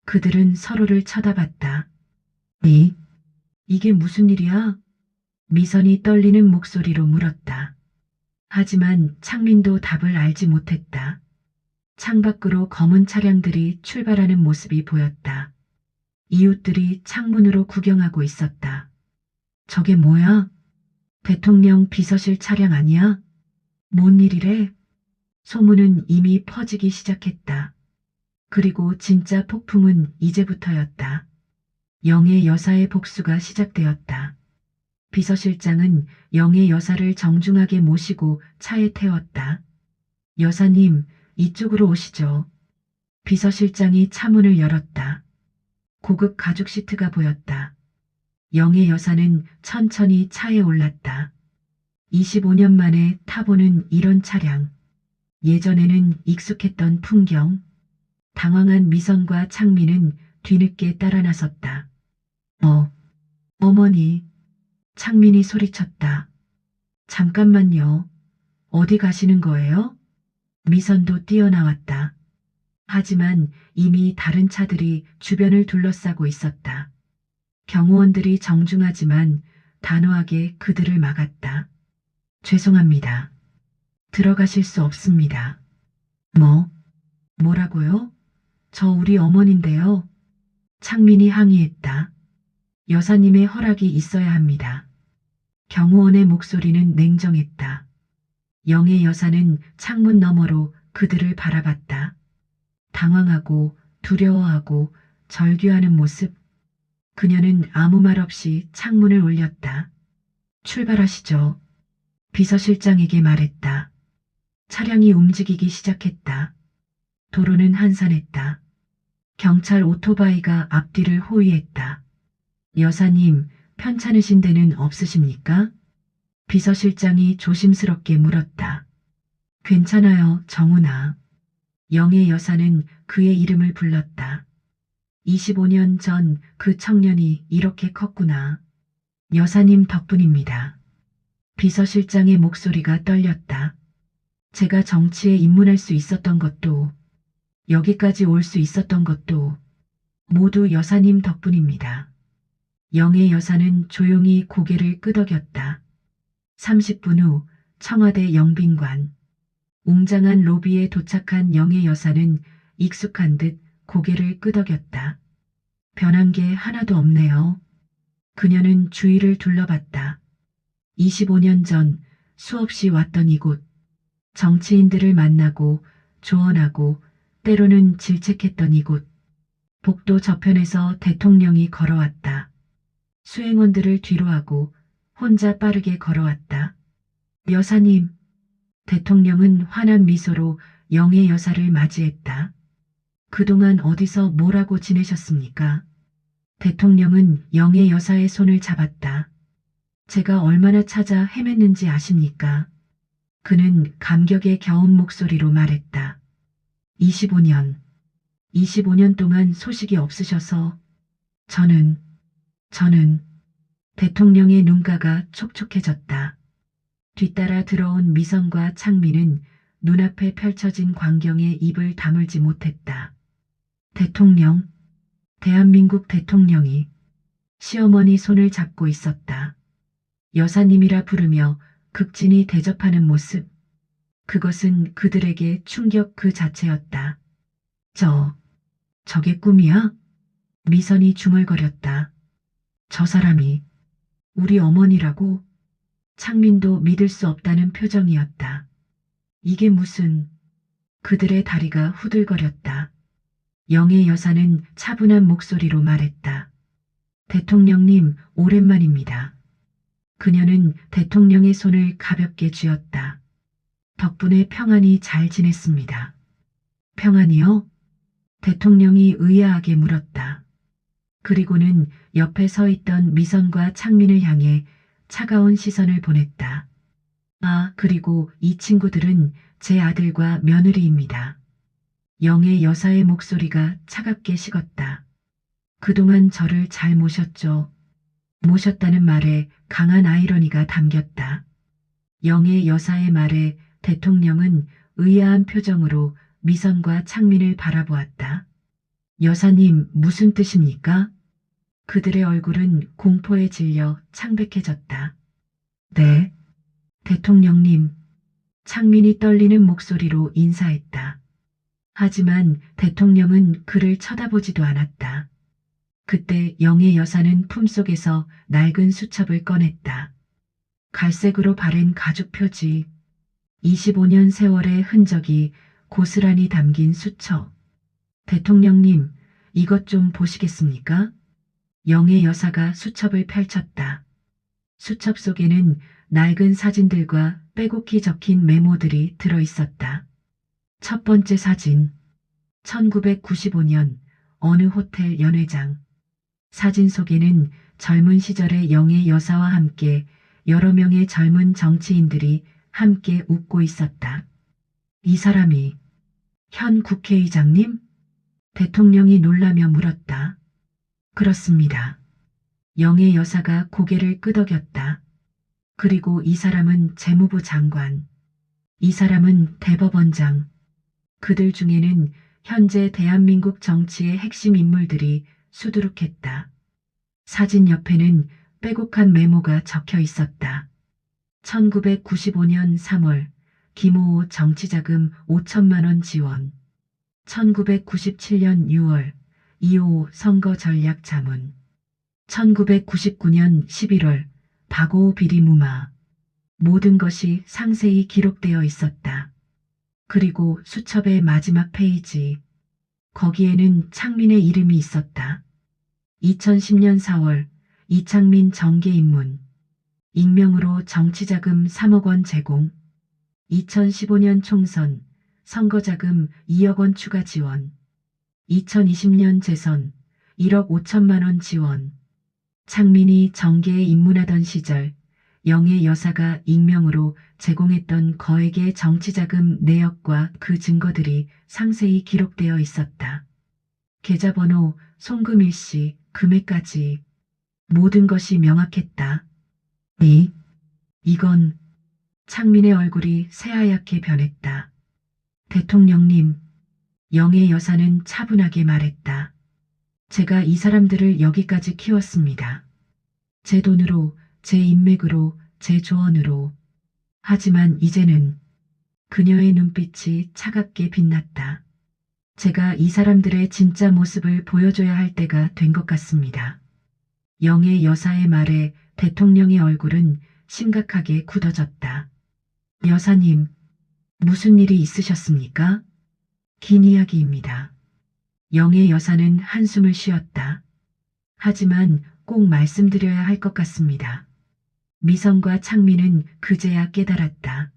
그들은 서로를 쳐다봤다. 이게 무슨 일이야? 미선이 떨리는 목소리로 물었다. 하지만 창민도 답을 알지 못했다. 창밖으로 검은 차량들이 출발하는 모습이 보였다. 이웃들이 창문으로 구경하고 있었다. 저게 뭐야? 대통령 비서실 차량 아니야? 뭔 일이래? 소문은 이미 퍼지기 시작했다. 그리고 진짜 폭풍은 이제부터였다. 영애 여사의 복수가 시작되었다. 비서실장은 영애 여사를 정중하게 모시고 차에 태웠다. 여사님, 이쪽으로 오시죠. 비서실장이 차문을 열었다. 고급 가죽 시트가 보였다. 영애 여사는 천천히 차에 올랐다. 25년 만에 타보는 이런 차량. 예전에는 익숙했던 풍경. 당황한 미선과 창민은 뒤늦게 따라 나섰다. 어머니. 창민이 소리쳤다. 잠깐만요. 어디 가시는 거예요? 미선도 뛰어나왔다. 하지만 이미 다른 차들이 주변을 둘러싸고 있었다. 경호원들이 정중하지만 단호하게 그들을 막았다. 죄송합니다. 들어가실 수 없습니다. 뭐라고요? 저 우리 어머니인데요. 창민이 항의했다. 여사님의 허락이 있어야 합니다. 경호원의 목소리는 냉정했다. 영애 여사는 창문 너머로 그들을 바라봤다. 당황하고 두려워하고 절규하는 모습. 그녀는 아무 말 없이 창문을 올렸다. 출발하시죠. 비서실장에게 말했다. 차량이 움직이기 시작했다. 도로는 한산했다. 경찰 오토바이가 앞뒤를 호위했다. 여사님, 편찮으신 데는 없으십니까? 비서실장이 조심스럽게 물었다. 괜찮아요, 정훈아. 영애 여사는 그의 이름을 불렀다. 25년 전 그 청년이 이렇게 컸구나. 여사님 덕분입니다. 비서실장의 목소리가 떨렸다. 제가 정치에 입문할 수 있었던 것도, 여기까지 올 수 있었던 것도 모두 여사님 덕분입니다. 영애 여사는 조용히 고개를 끄덕였다. 30분 후 청와대 영빈관. 웅장한 로비에 도착한 영애 여사는 익숙한 듯 고개를 끄덕였다. 변한 게 하나도 없네요. 그녀는 주위를 둘러봤다. 25년 전 수없이 왔던 이곳. 정치인들을 만나고 조언하고 때로는 질책했던 이곳. 복도 저편에서 대통령이 걸어왔다. 수행원들을 뒤로하고 혼자 빠르게 걸어왔다. 여사님. 대통령은 환한 미소로 영애 여사를 맞이했다. 그동안 어디서 뭐라고 지내셨습니까? 대통령은 영애 여사의 손을 잡았다. 제가 얼마나 찾아 헤맸는지 아십니까? 그는 감격에 겨운 목소리로 말했다. 25년 동안 소식이 없으셔서 저는 대통령의 눈가가 촉촉해졌다. 뒤따라 들어온 미선과 창민은 눈앞에 펼쳐진 광경에 입을 다물지 못했다. 대통령, 대한민국 대통령이 시어머니 손을 잡고 있었다. 여사님이라 부르며 극진히 대접하는 모습. 그것은 그들에게 충격 그 자체였다. 저게 꿈이야? 미선이 중얼거렸다. 저 사람이 우리 어머니라고? 창민도 믿을 수 없다는 표정이었다. 이게 무슨... 그들의 다리가 후들거렸다. 영애 여사는 차분한 목소리로 말했다. 대통령님, 오랜만입니다. 그녀는 대통령의 손을 가볍게 쥐었다. 덕분에 평안히 잘 지냈습니다. 평안이요? 대통령이 의아하게 물었다. 그리고는 옆에 서 있던 미선과 창민을 향해 차가운 시선을 보냈다. 아, 그리고 이 친구들은 제 아들과 며느리입니다. 영애 여사의 목소리가 차갑게 식었다. 그동안 저를 잘 모셨죠. 모셨다는 말에 강한 아이러니가 담겼다. 영애 여사의 말에 대통령은 의아한 표정으로 미선과 창민을 바라보았다. 여사님, 무슨 뜻입니까? 그들의 얼굴은 공포에 질려 창백해졌다. 네, 대통령님. 창민이 떨리는 목소리로 인사했다. 하지만 대통령은 그를 쳐다보지도 않았다. 그때 영애 여사는 품속에서 낡은 수첩을 꺼냈다. 갈색으로 바랜 가죽 표지. 25년 세월의 흔적이 고스란히 담긴 수첩. 대통령님, 이것 좀 보시겠습니까? 영애 여사가 수첩을 펼쳤다. 수첩 속에는 낡은 사진들과 빼곡히 적힌 메모들이 들어있었다. 첫 번째 사진. 1995년 어느 호텔 연회장. 사진 속에는 젊은 시절의 영애 여사와 함께 여러 명의 젊은 정치인들이 함께 웃고 있었다. 이 사람이 현 국회의장님? 대통령이 놀라며 물었다. 그렇습니다. 영애 여사가 고개를 끄덕였다. 그리고 이 사람은 재무부 장관. 이 사람은 대법원장. 그들 중에는 현재 대한민국 정치의 핵심 인물들이 수두룩했다. 사진 옆에는 빼곡한 메모가 적혀 있었다. 1995년 3월 김호호 정치자금 5천만 원 지원. 1997년 6월 이호 선거 전략 자문. 1999년 11월 박오호 비리 무마. 모든 것이 상세히 기록되어 있었다. 그리고 수첩의 마지막 페이지. 거기에는 창민의 이름이 있었다. 2010년 4월 이창민 정계 입문. 익명으로 정치자금 3억 원 제공. 2015년 총선 선거자금 2억 원 추가 지원. 2020년 재선 1억 5천만 원 지원. 창민이 정계에 입문하던 시절 영애 여사가 익명으로 제공했던 거액의 정치자금 내역과 그 증거들이 상세히 기록되어 있었다. 계좌번호, 송금일시, 금액까지 모든 것이 명확했다. 이건 창민의 얼굴이 새하얗게 변했다. 대통령님, 영애 여사는 차분하게 말했다. 제가 이 사람들을 여기까지 키웠습니다. 제 돈으로, 제 인맥으로, 제 조언으로. 하지만 이제는 그녀의 눈빛이 차갑게 빛났다. 제가 이 사람들의 진짜 모습을 보여줘야 할 때가 된 것 같습니다. 영애 여사의 말에 대통령의 얼굴은 심각하게 굳어졌다. 여사님, 무슨 일이 있으셨습니까? 긴 이야기입니다. 영애 여사는 한숨을 쉬었다. 하지만 꼭 말씀드려야 할 것 같습니다. 미성과 창민은 그제야 깨달았다.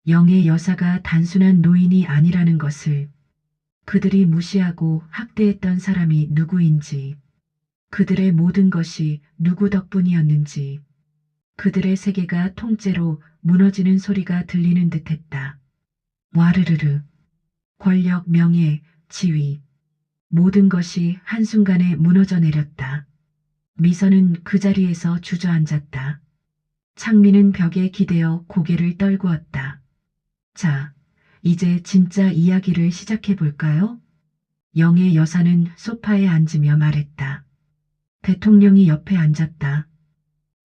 영애 여사가 단순한 노인이 아니라는 것을. 그들이 무시하고 학대했던 사람이 누구인지, 그들의 모든 것이 누구 덕분이었는지, 그들의 세계가 통째로 무너지는 소리가 들리는 듯했다. 와르르르. 권력, 명예, 지위. 모든 것이 한순간에 무너져 내렸다. 미선은 그 자리에서 주저앉았다. 창민은 벽에 기대어 고개를 떨구었다. 자, 이제 진짜 이야기를 시작해 볼까요? 영애 여사는 소파에 앉으며 말했다. 대통령이 옆에 앉았다.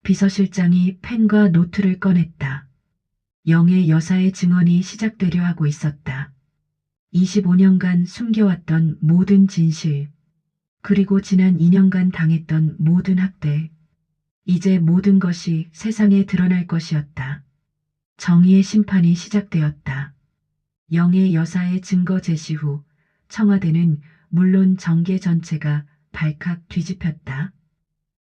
비서실장이 펜과 노트를 꺼냈다. 영애 여사의 증언이 시작되려 하고 있었다. 25년간 숨겨왔던 모든 진실, 그리고 지난 2년간 당했던 모든 학대. 이제 모든 것이 세상에 드러날 것이었다. 정의의 심판이 시작되었다. 영애 여사의 증거 제시 후 청와대는 물론 정계 전체가 발칵 뒤집혔다.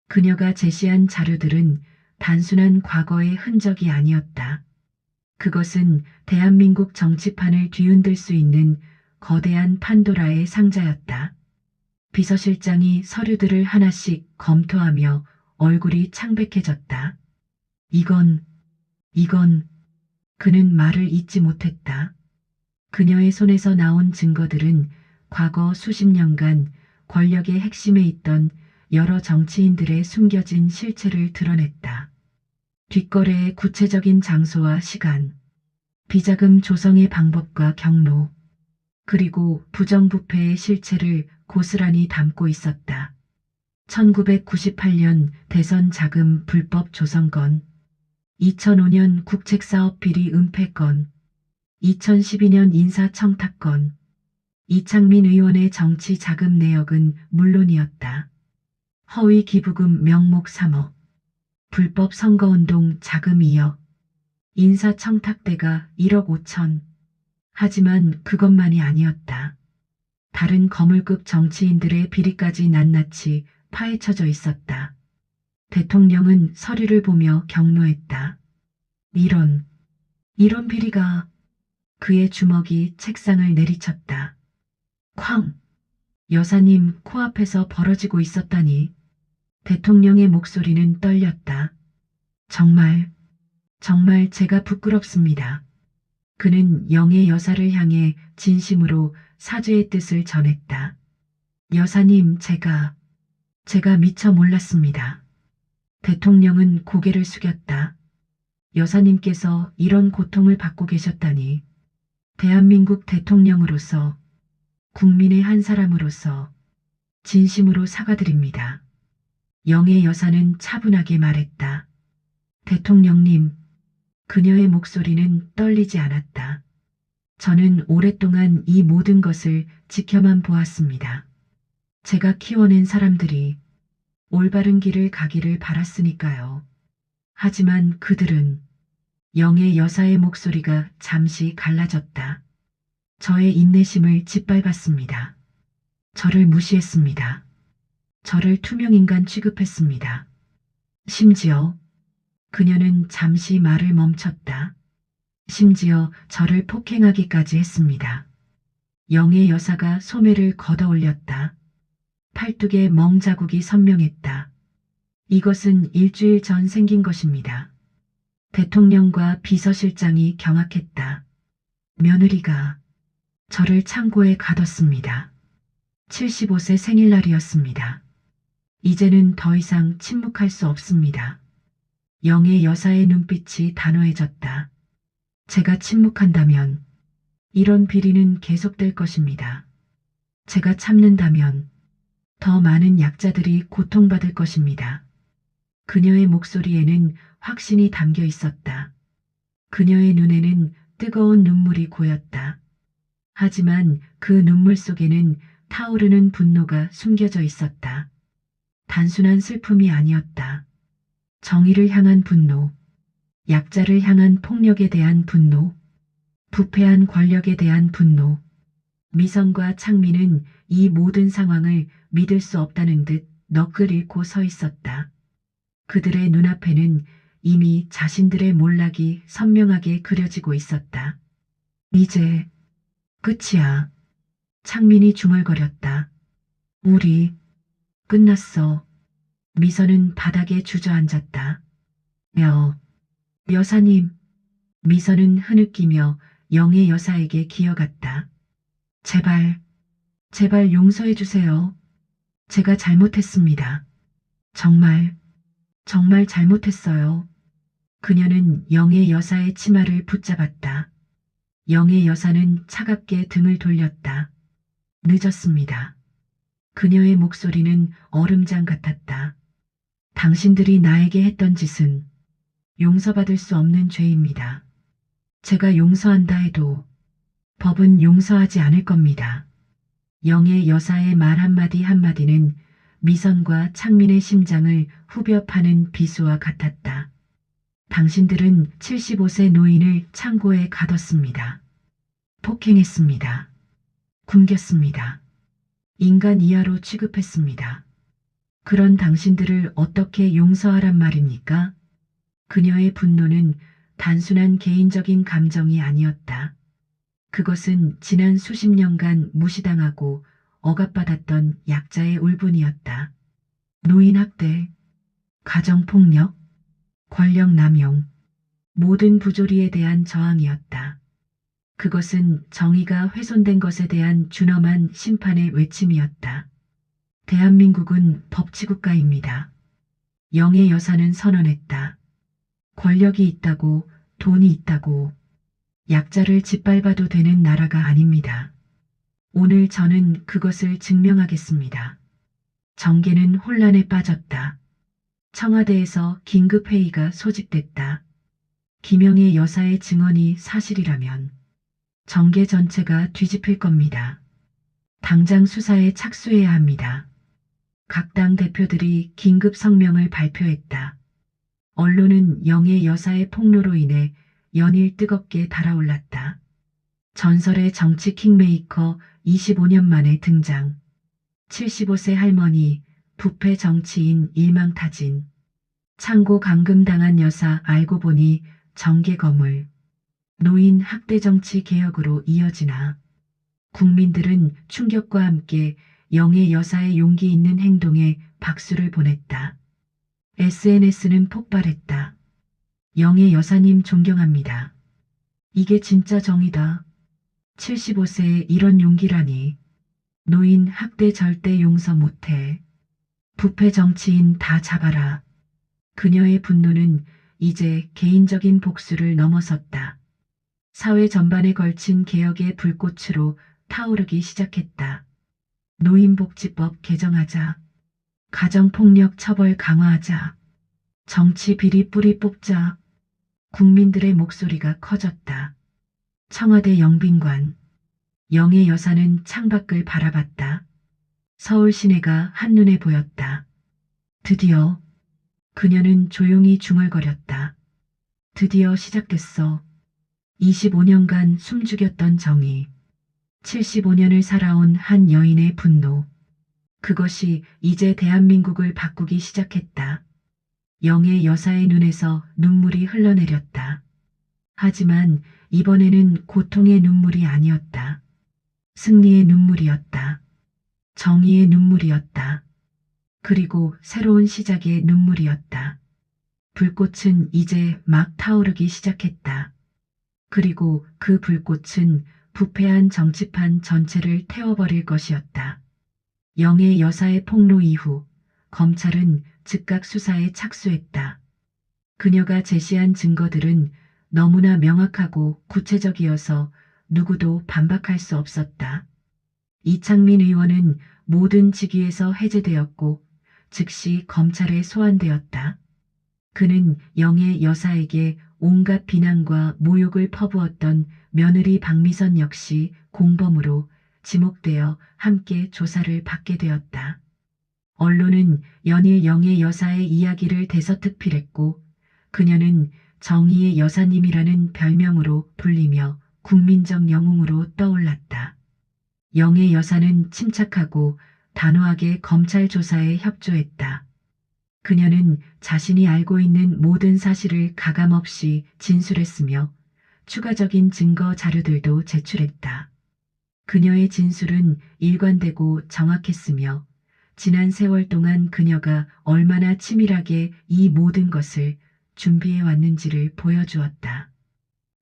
그녀가 제시한 자료들은 단순한 과거의 흔적이 아니었다. 그것은 대한민국 정치판을 뒤흔들 수 있는 거대한 판도라의 상자였다. 비서실장이 서류들을 하나씩 검토하며 얼굴이 창백해졌다. 이건, 그는 말을 잇지 못했다. 그녀의 손에서 나온 증거들은 과거 수십 년간 권력의 핵심에 있던 여러 정치인들의 숨겨진 실체를 드러냈다. 뒷거래의 구체적인 장소와 시간, 비자금 조성의 방법과 경로, 그리고 부정부패의 실체를 고스란히 담고 있었다. 1998년 대선 자금 불법 조성 건, 2005년 국책사업 비리 은폐 건, 2012년 인사청탁 건, 이창민 의원의 정치 자금 내역은 물론이었다. 허위 기부금 명목 3억, 불법 선거운동 자금 2억, 인사청탁대가 1억 5천. 하지만 그것만이 아니었다. 다른 거물급 정치인들의 비리까지 낱낱이 파헤쳐져 있었다. 대통령은 서류를 보며 경로했다. 이런 비리가. 그의 주먹이 책상을 내리쳤다. 쾅! 여사님 코앞에서 벌어지고 있었다니. 대통령의 목소리는 떨렸다. 정말 제가 부끄럽습니다. 그는 영애 여사를 향해 진심으로 사죄의 뜻을 전했다. 여사님, 제가 미처 몰랐습니다. 대통령은 고개를 숙였다. 여사님께서 이런 고통을 받고 계셨다니. 대한민국 대통령으로서, 국민의 한 사람으로서 진심으로 사과드립니다. 영애 여사는 차분하게 말했다. 대통령님, 그녀의 목소리는 떨리지 않았다. 저는 오랫동안 이 모든 것을 지켜만 보았습니다. 제가 키워낸 사람들이 올바른 길을 가기를 바랐으니까요. 하지만 그들은 영의 여사의 목소리가 잠시 갈라졌다. 저의 인내심을 짓밟았습니다. 저를 무시했습니다. 저를 투명인간 취급했습니다. 심지어 그녀는 잠시 말을 멈췄다. 심지어 저를 폭행하기까지 했습니다. 영의 여사가 소매를 걷어 올렸다. 팔뚝에 멍자국이 선명했다. 이것은 일주일 전 생긴 것입니다. 대통령과 비서실장이 경악했다. 며느리가 저를 창고에 가뒀습니다. 75세 생일날이었습니다. 이제는 더 이상 침묵할 수 없습니다. 영의 여사의 눈빛이 단호해졌다. 제가 침묵한다면 이런 비리는 계속될 것입니다. 제가 참는다면 더 많은 약자들이 고통받을 것입니다. 그녀의 목소리에는 확신이 담겨 있었다. 그녀의 눈에는 뜨거운 눈물이 고였다. 하지만 그 눈물 속에는 타오르는 분노가 숨겨져 있었다. 단순한 슬픔이 아니었다. 정의를 향한 분노, 약자를 향한 폭력에 대한 분노, 부패한 권력에 대한 분노. 미선과 창민은 이 모든 상황을 믿을 수 없다는 듯 넋을 잃고 서 있었다. 그들의 눈앞에는 이미 자신들의 몰락이 선명하게 그려지고 있었다. 이제 끝이야. 창민이 중얼거렸다. 우리 끝났어. 미선은 바닥에 주저앉았다. 여사님. 미선은 흐느끼며 영의 여사에게 기어갔다. 제발 용서해 주세요. 제가 잘못했습니다. 정말 잘못했어요. 그녀는 영의 여사의 치마를 붙잡았다. 영의 여사는 차갑게 등을 돌렸다. 늦었습니다. 그녀의 목소리는 얼음장 같았다. 당신들이 나에게 했던 짓은 용서받을 수 없는 죄입니다. 제가 용서한다 해도 법은 용서하지 않을 겁니다. 영의 여사의 말 한마디 한마디는 미선과 창민의 심장을 후벼 파는 비수와 같았다. 당신들은 75세 노인을 창고에 가뒀습니다. 폭행했습니다. 굶겼습니다. 인간 이하로 취급했습니다. 그런 당신들을 어떻게 용서하란 말입니까? 그녀의 분노는 단순한 개인적인 감정이 아니었다. 그것은 지난 수십 년간 무시당하고 억압받았던 약자의 울분이었다. 노인학대, 가정폭력, 권력남용, 모든 부조리에 대한 저항이었다. 그것은 정의가 훼손된 것에 대한 준엄한 심판의 외침이었다. 대한민국은 법치국가입니다. 영의 여사는 선언했다. 권력이 있다고, 돈이 있다고, 약자를 짓밟아도 되는 나라가 아닙니다. 오늘 저는 그것을 증명하겠습니다. 정계는 혼란에 빠졌다. 청와대에서 긴급회의가 소집됐다. 김영의 여사의 증언이 사실이라면 정계 전체가 뒤집힐 겁니다. 당장 수사에 착수해야 합니다. 각 당 대표들이 긴급 성명을 발표했다. 언론은 영의 여사의 폭로로 인해 연일 뜨겁게 달아올랐다. 전설의 정치 킹메이커 25년 만에 등장. 75세 할머니, 부패 정치인 일망타진. 창고 감금당한 여사 알고 보니 정계 거물. 노인 학대 정치 개혁으로 이어지나. 국민들은 충격과 함께 영의 여사의 용기 있는 행동에 박수를 보냈다. SNS는 폭발했다. 영의 여사님 존경합니다. 이게 진짜 정의다. 75세에 이런 용기라니. 노인 학대 절대 용서 못해. 부패 정치인 다 잡아라. 그녀의 분노는 이제 개인적인 복수를 넘어섰다. 사회 전반에 걸친 개혁의 불꽃으로 타오르기 시작했다. 노인복지법 개정하자. 가정폭력 처벌 강화하자. 정치 비리 뿌리 뽑자. 국민들의 목소리가 커졌다. 청와대 영빈관. 영의 여사는 창밖을 바라봤다. 서울 시내가 한눈에 보였다. 드디어. 그녀는 조용히 중얼거렸다. 드디어 시작됐어. 25년간 숨죽였던 정의. 75년을 살아온 한 여인의 분노. 그것이 이제 대한민국을 바꾸기 시작했다. 영의 여사의 눈에서 눈물이 흘러내렸다. 하지만 이번에는 고통의 눈물이 아니었다. 승리의 눈물이었다. 정의의 눈물이었다. 그리고 새로운 시작의 눈물이었다. 불꽃은 이제 막 타오르기 시작했다. 그리고 그 불꽃은 부패한 정치판 전체를 태워버릴 것이었다. 영의 여사의 폭로 이후 검찰은 즉각 수사에 착수했다. 그녀가 제시한 증거들은 너무나 명확하고 구체적이어서 누구도 반박할 수 없었다. 이창민 의원은 모든 직위에서 해제되었고 즉시 검찰에 소환되었다. 그는 영의 여사에게 온갖 비난과 모욕을 퍼부었던 며느리 박미선 역시 공범으로 지목되어 함께 조사를 받게 되었다. 언론은 연일 영의 여사의 이야기를 대서특필했고 그녀는 정의의 여사님이라는 별명으로 불리며 국민적 영웅으로 떠올랐다. 영의 여사는 침착하고 단호하게 검찰 조사에 협조했다. 그녀는 자신이 알고 있는 모든 사실을 가감없이 진술했으며 추가적인 증거 자료들도 제출했다. 그녀의 진술은 일관되고 정확했으며 지난 세월 동안 그녀가 얼마나 치밀하게 이 모든 것을 준비해 왔는지를 보여주었다.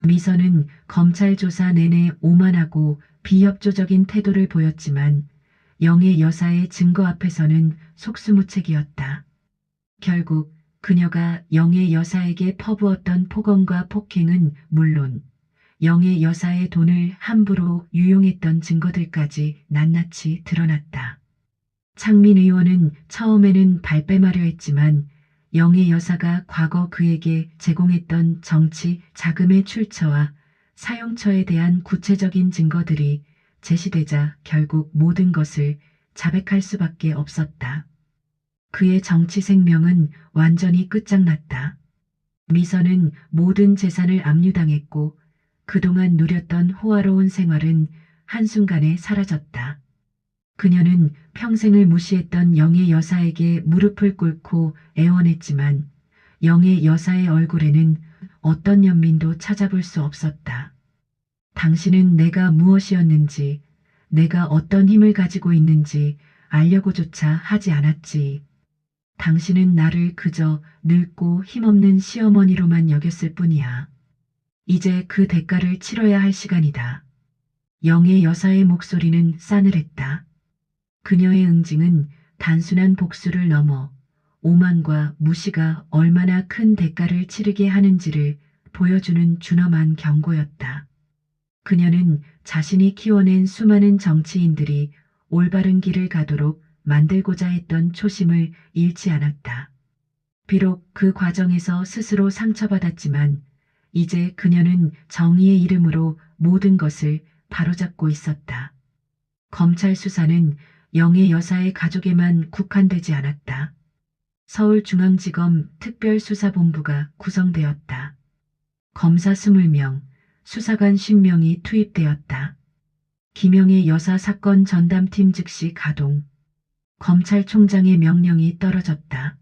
미선은 검찰 조사 내내 오만하고 비협조적인 태도를 보였지만 영의 여사의 증거 앞에서는 속수무책이었다. 결국 그녀가 영의 여사에게 퍼부었던 폭언과 폭행은 물론 영의 여사의 돈을 함부로 유용했던 증거들까지 낱낱이 드러났다. 창민 의원은 처음에는 발뺌하려 했지만 영의 여사가 과거 그에게 제공했던 정치 자금의 출처와 사용처에 대한 구체적인 증거들이 제시되자 결국 모든 것을 자백할 수밖에 없었다. 그의 정치 생명은 완전히 끝장났다. 미선은 모든 재산을 압류당했고 그동안 누렸던 호화로운 생활은 한순간에 사라졌다. 그녀는 평생을 무시했던 영의 여사에게 무릎을 꿇고 애원했지만 영의 여사의 얼굴에는 어떤 연민도 찾아볼 수 없었다. 당신은 내가 무엇이었는지, 내가 어떤 힘을 가지고 있는지 알려고조차 하지 않았지. 당신은 나를 그저 늙고 힘없는 시어머니로만 여겼을 뿐이야. 이제 그 대가를 치러야 할 시간이다. 영의 여사의 목소리는 싸늘했다. 그녀의 응징은 단순한 복수를 넘어 오만과 무시가 얼마나 큰 대가를 치르게 하는지를 보여주는 준엄한 경고였다. 그녀는 자신이 키워낸 수많은 정치인들이 올바른 길을 가도록 만들고자 했던 초심을 잃지 않았다. 비록 그 과정에서 스스로 상처받았지만 이제 그녀는 정의의 이름으로 모든 것을 바로잡고 있었다. 검찰 수사는 영의 여사의 가족에만 국한되지 않았다. 서울중앙지검 특별수사본부가 구성되었다. 검사 20명, 수사관 10명이 투입되었다. 김영의 여사 사건 전담팀 즉시 가동. 검찰총장의 명령이 떨어졌다.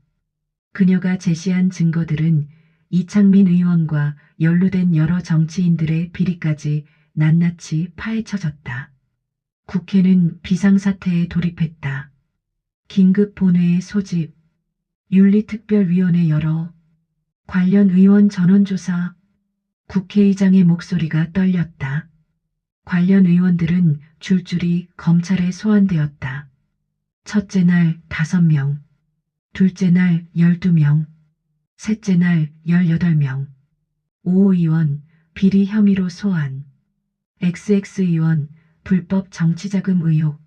그녀가 제시한 증거들은 이창민 의원과 연루된 여러 정치인들의 비리까지 낱낱이 파헤쳐졌다. 국회는 비상사태에 돌입했다. 긴급본회의 소집, 윤리특별위원회 열어, 관련 의원 전원조사, 국회의장의 목소리가 떨렸다. 관련 의원들은 줄줄이 검찰에 소환되었다. 첫째 날 5명, 둘째 날 12명, 셋째 날 18명, 오 의원 비리 혐의로 소환, XX 의원 불법 정치자금 의혹,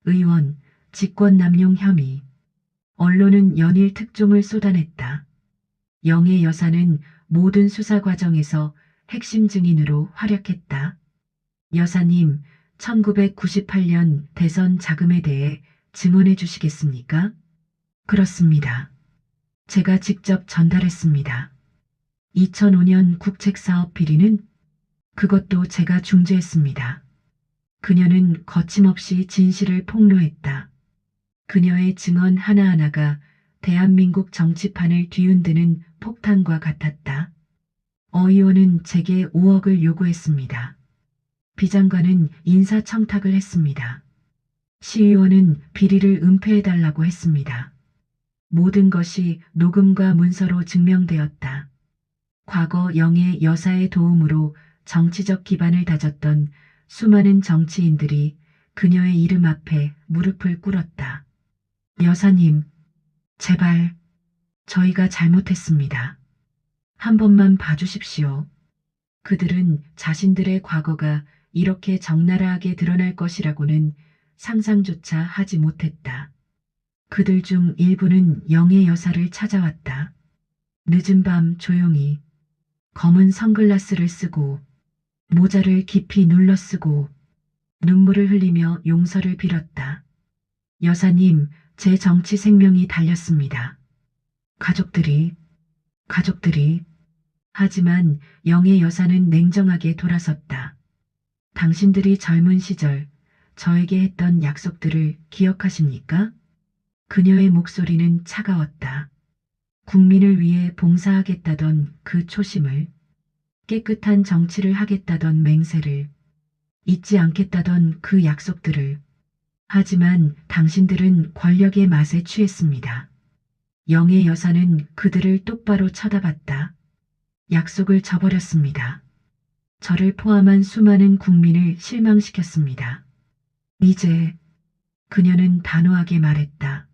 의원 직권남용 혐의. 언론은 연일 특종을 쏟아냈다. 영애 여사는 모든 수사 과정에서 핵심 증인으로 활약했다. 여사님, 1998년 대선 자금에 대해 증언해 주시겠습니까? 그렇습니다. 제가 직접 전달했습니다. 2005년 국책사업 비리는 그것도 제가 중재했습니다. 그녀는 거침없이 진실을 폭로했다. 그녀의 증언 하나하나가 대한민국 정치판을 뒤흔드는 폭탄과 같았다. 어 의원은 제게 5억을 요구했습니다. 비장관은 인사청탁을 했습니다. 시의원은 비리를 은폐해달라고 했습니다. 모든 것이 녹음과 문서로 증명되었다. 과거 영애 여사의 도움으로 정치적 기반을 다졌던 수많은 정치인들이 그녀의 이름 앞에 무릎을 꿇었다. 여사님, 제발, 저희가 잘못했습니다. 한 번만 봐주십시오. 그들은 자신들의 과거가 이렇게 적나라하게 드러날 것이라고는 상상조차 하지 못했다. 그들 중 일부는 영애 여사를 찾아왔다. 늦은 밤 조용히 검은 선글라스를 쓰고 모자를 깊이 눌러 쓰고 눈물을 흘리며 용서를 빌었다. 여사님, 제 정치 생명이 달렸습니다. 가족들이. 하지만 영애 여사는 냉정하게 돌아섰다. 당신들이 젊은 시절 저에게 했던 약속들을 기억하십니까? 그녀의 목소리는 차가웠다. 국민을 위해 봉사하겠다던 그 초심을, 깨끗한 정치를 하겠다던 맹세를, 잊지 않겠다던 그 약속들을. 하지만 당신들은 권력의 맛에 취했습니다. 영애 여사는 그들을 똑바로 쳐다봤다. 약속을 저버렸습니다. 저를 포함한 수많은 국민을 실망시켰습니다. 이제 그녀는 단호하게 말했다.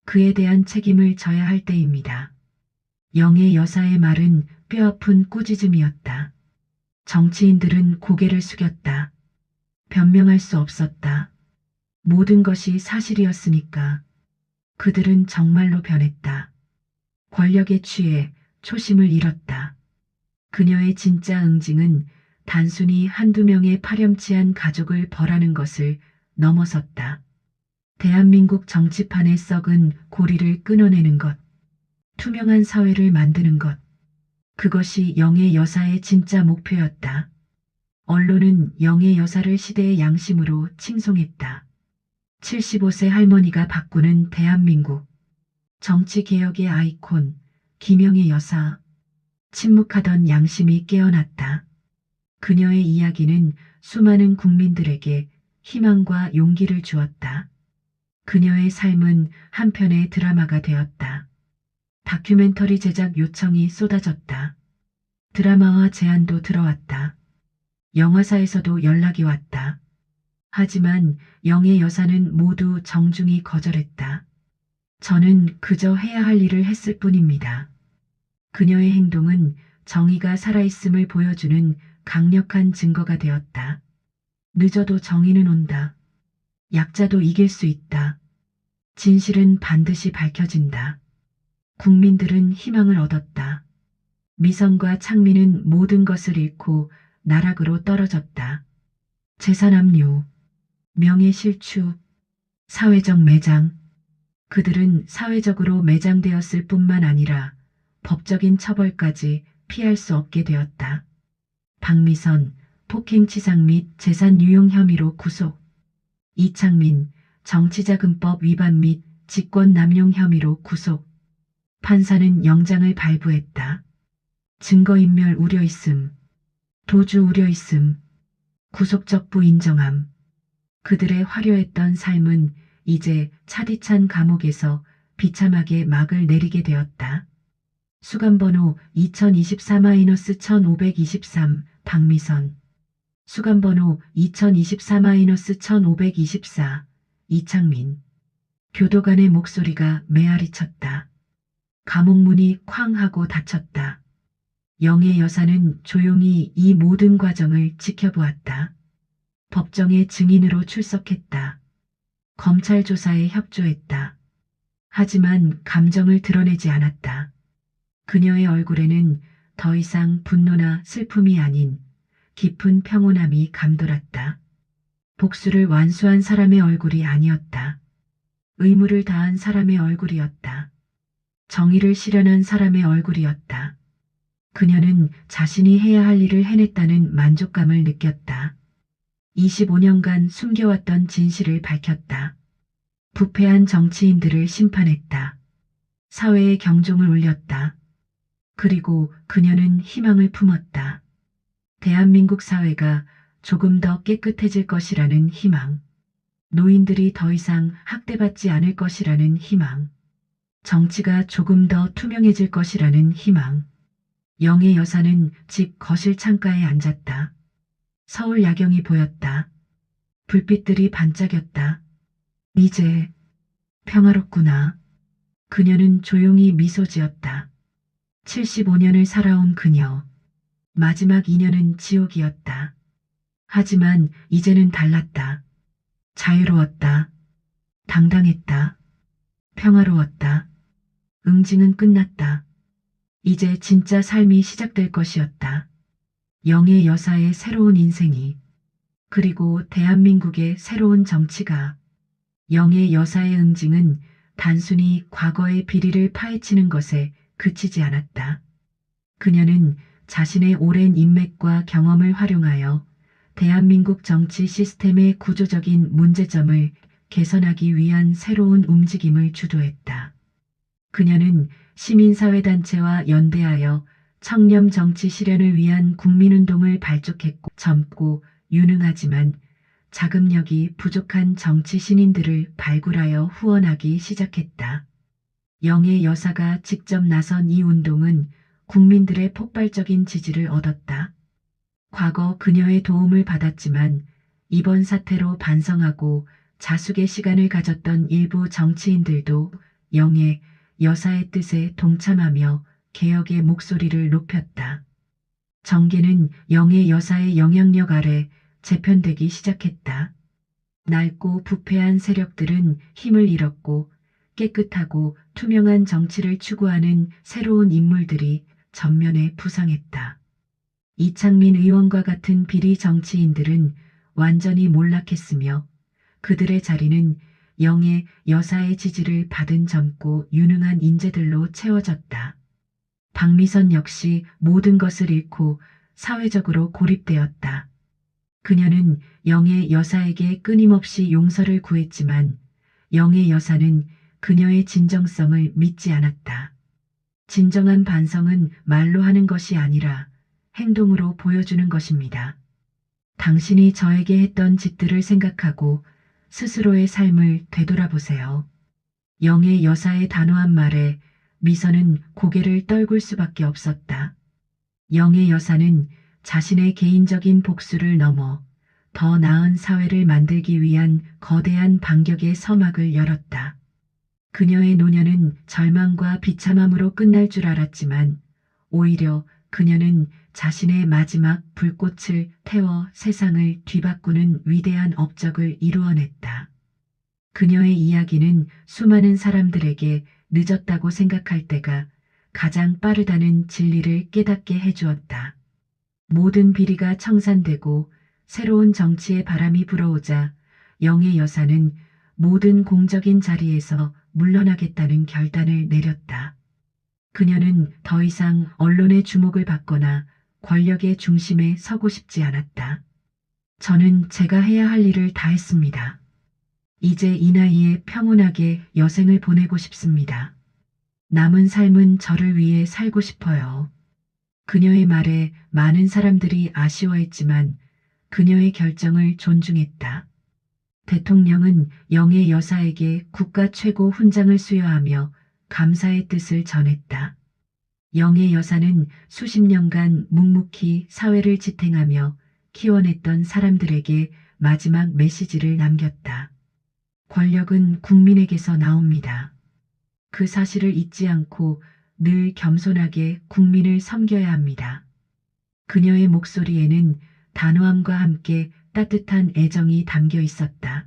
그에 대한 책임을 져야 할 때입니다. 영애 여사의 말은 뼈아픈 꾸짖음이었다. 정치인들은 고개를 숙였다. 변명할 수 없었다. 모든 것이 사실이었으니까. 그들은 정말로 변했다. 권력에 취해 초심을 잃었다. 그녀의 진짜 응징은 단순히 한두 명의 파렴치한 가족을 벌하는 것을 넘어섰다. 대한민국 정치판의 썩은 고리를 끊어내는 것, 투명한 사회를 만드는 것, 그것이 영애 여사의 진짜 목표였다. 언론은 영애 여사를 시대의 양심으로 칭송했다. 75세 할머니가 바꾸는 대한민국, 정치개혁의 아이콘, 김영애 여사. 침묵하던 양심이 깨어났다. 그녀의 이야기는 수많은 국민들에게 희망과 용기를 주었다. 그녀의 삶은 한편의 드라마가 되었다. 다큐멘터리 제작 요청이 쏟아졌다. 드라마화 제안도 들어왔다. 영화사에서도 연락이 왔다. 하지만 영애 여사는 모두 정중히 거절했다. 저는 그저 해야 할 일을 했을 뿐입니다. 그녀의 행동은 정의가 살아있음을 보여주는 강력한 증거가 되었다. 늦어도 정의는 온다. 약자도 이길 수 있다. 진실은 반드시 밝혀진다. 국민들은 희망을 얻었다. 미선과 창민은 모든 것을 잃고 나락으로 떨어졌다. 재산 압류, 명예 실추, 사회적 매장. 그들은 사회적으로 매장되었을 뿐만 아니라 법적인 처벌까지 피할 수 없게 되었다. 박미선, 폭행치상 및 재산 유용 혐의로 구속. 이창민, 정치자금법 위반 및 직권남용 혐의로 구속. 판사는 영장을 발부했다. 증거인멸 우려 있음, 도주 우려 있음, 구속적부 인정함. 그들의 화려했던 삶은 이제 차디찬 감옥에서 비참하게 막을 내리게 되었다. 수감번호 2024-1523 박미선. 수감번호 2024-1524 이창민. 교도관의 목소리가 메아리쳤다. 감옥문이 쾅 하고 닫혔다. 영애 여사는 조용히 이 모든 과정을 지켜보았다. 법정의 증인으로 출석했다. 검찰 조사에 협조했다. 하지만 감정을 드러내지 않았다. 그녀의 얼굴에는 더 이상 분노나 슬픔이 아닌 깊은 평온함이 감돌았다. 복수를 완수한 사람의 얼굴이 아니었다. 의무를 다한 사람의 얼굴이었다. 정의를 실현한 사람의 얼굴이었다. 그녀는 자신이 해야 할 일을 해냈다는 만족감을 느꼈다. 25년간 숨겨왔던 진실을 밝혔다. 부패한 정치인들을 심판했다. 사회의 경종을 울렸다. 그리고 그녀는 희망을 품었다. 대한민국 사회가 조금 더 깨끗해질 것이라는 희망. 노인들이 더 이상 학대받지 않을 것이라는 희망. 정치가 조금 더 투명해질 것이라는 희망. 영의 여사는 집 거실 창가에 앉았다. 서울 야경이 보였다. 불빛들이 반짝였다. 이제 평화롭구나. 그녀는 조용히 미소 지었다. 75년을 살아온 그녀. 마지막 2년은 지옥이었다. 하지만 이제는 달랐다. 자유로웠다. 당당했다. 평화로웠다. 응징은 끝났다. 이제 진짜 삶이 시작될 것이었다. 영의 여사의 새로운 인생이, 그리고 대한민국의 새로운 정치가. 영의 여사의 응징은 단순히 과거의 비리를 파헤치는 것에 그치지 않았다. 그녀는 자신의 오랜 인맥과 경험을 활용하여 대한민국 정치 시스템의 구조적인 문제점을 개선하기 위한 새로운 움직임을 주도했다. 그녀는 시민사회단체와 연대하여 청렴 정치 실현을 위한 국민운동을 발족했고, 젊고 유능하지만 자금력이 부족한 정치 신인들을 발굴하여 후원하기 시작했다. 영의 여사가 직접 나선 이 운동은 국민들의 폭발적인 지지를 얻었다. 과거 그녀의 도움을 받았지만 이번 사태로 반성하고 자숙의 시간을 가졌던 일부 정치인들도 영의 여사의 뜻에 동참하며 개혁의 목소리를 높였다. 정계는 영의 여사의 영향력 아래 재편되기 시작했다. 낡고 부패한 세력들은 힘을 잃었고, 깨끗하고 투명한 정치를 추구하는 새로운 인물들이 전면에 부상했다. 이창민 의원과 같은 비리 정치인들은 완전히 몰락했으며, 그들의 자리는 영의 여사의 지지를 받은 젊고 유능한 인재들로 채워졌다. 박미선 역시 모든 것을 잃고 사회적으로 고립되었다. 그녀는 영의 여사에게 끊임없이 용서를 구했지만 영의 여사는 그녀의 진정성을 믿지 않았다. 진정한 반성은 말로 하는 것이 아니라 행동으로 보여주는 것입니다. 당신이 저에게 했던 짓들을 생각하고 스스로의 삶을 되돌아보세요. 영의 여사의 단호한 말에 미선은 고개를 떨굴 수밖에 없었다. 영의 여사는 자신의 개인적인 복수를 넘어 더 나은 사회를 만들기 위한 거대한 반격의 서막을 열었다. 그녀의 노년은 절망과 비참함으로 끝날 줄 알았지만 오히려 그녀는 자신의 마지막 불꽃을 태워 세상을 뒤바꾸는 위대한 업적을 이루어냈다. 그녀의 이야기는 수많은 사람들에게 늦었다고 생각할 때가 가장 빠르다는 진리를 깨닫게 해주었다. 모든 비리가 청산되고 새로운 정치의 바람이 불어오자 영의 여사는 모든 공적인 자리에서 물러나겠다는 결단을 내렸다. 그녀는 더 이상 언론의 주목을 받거나 권력의 중심에 서고 싶지 않았다. 저는 제가 해야 할 일을 다 했습니다. 이제 이 나이에 평온하게 여생을 보내고 싶습니다. 남은 삶은 저를 위해 살고 싶어요. 그녀의 말에 많은 사람들이 아쉬워했지만 그녀의 결정을 존중했다. 대통령은 영의 여사에게 국가 최고 훈장을 수여하며 감사의 뜻을 전했다. 영의 여사는 수십 년간 묵묵히 사회를 지탱하며 키워냈던 사람들에게 마지막 메시지를 남겼다. 권력은 국민에게서 나옵니다. 그 사실을 잊지 않고 늘 겸손하게 국민을 섬겨야 합니다. 그녀의 목소리에는 단호함과 함께 따뜻한 애정이 담겨 있었다.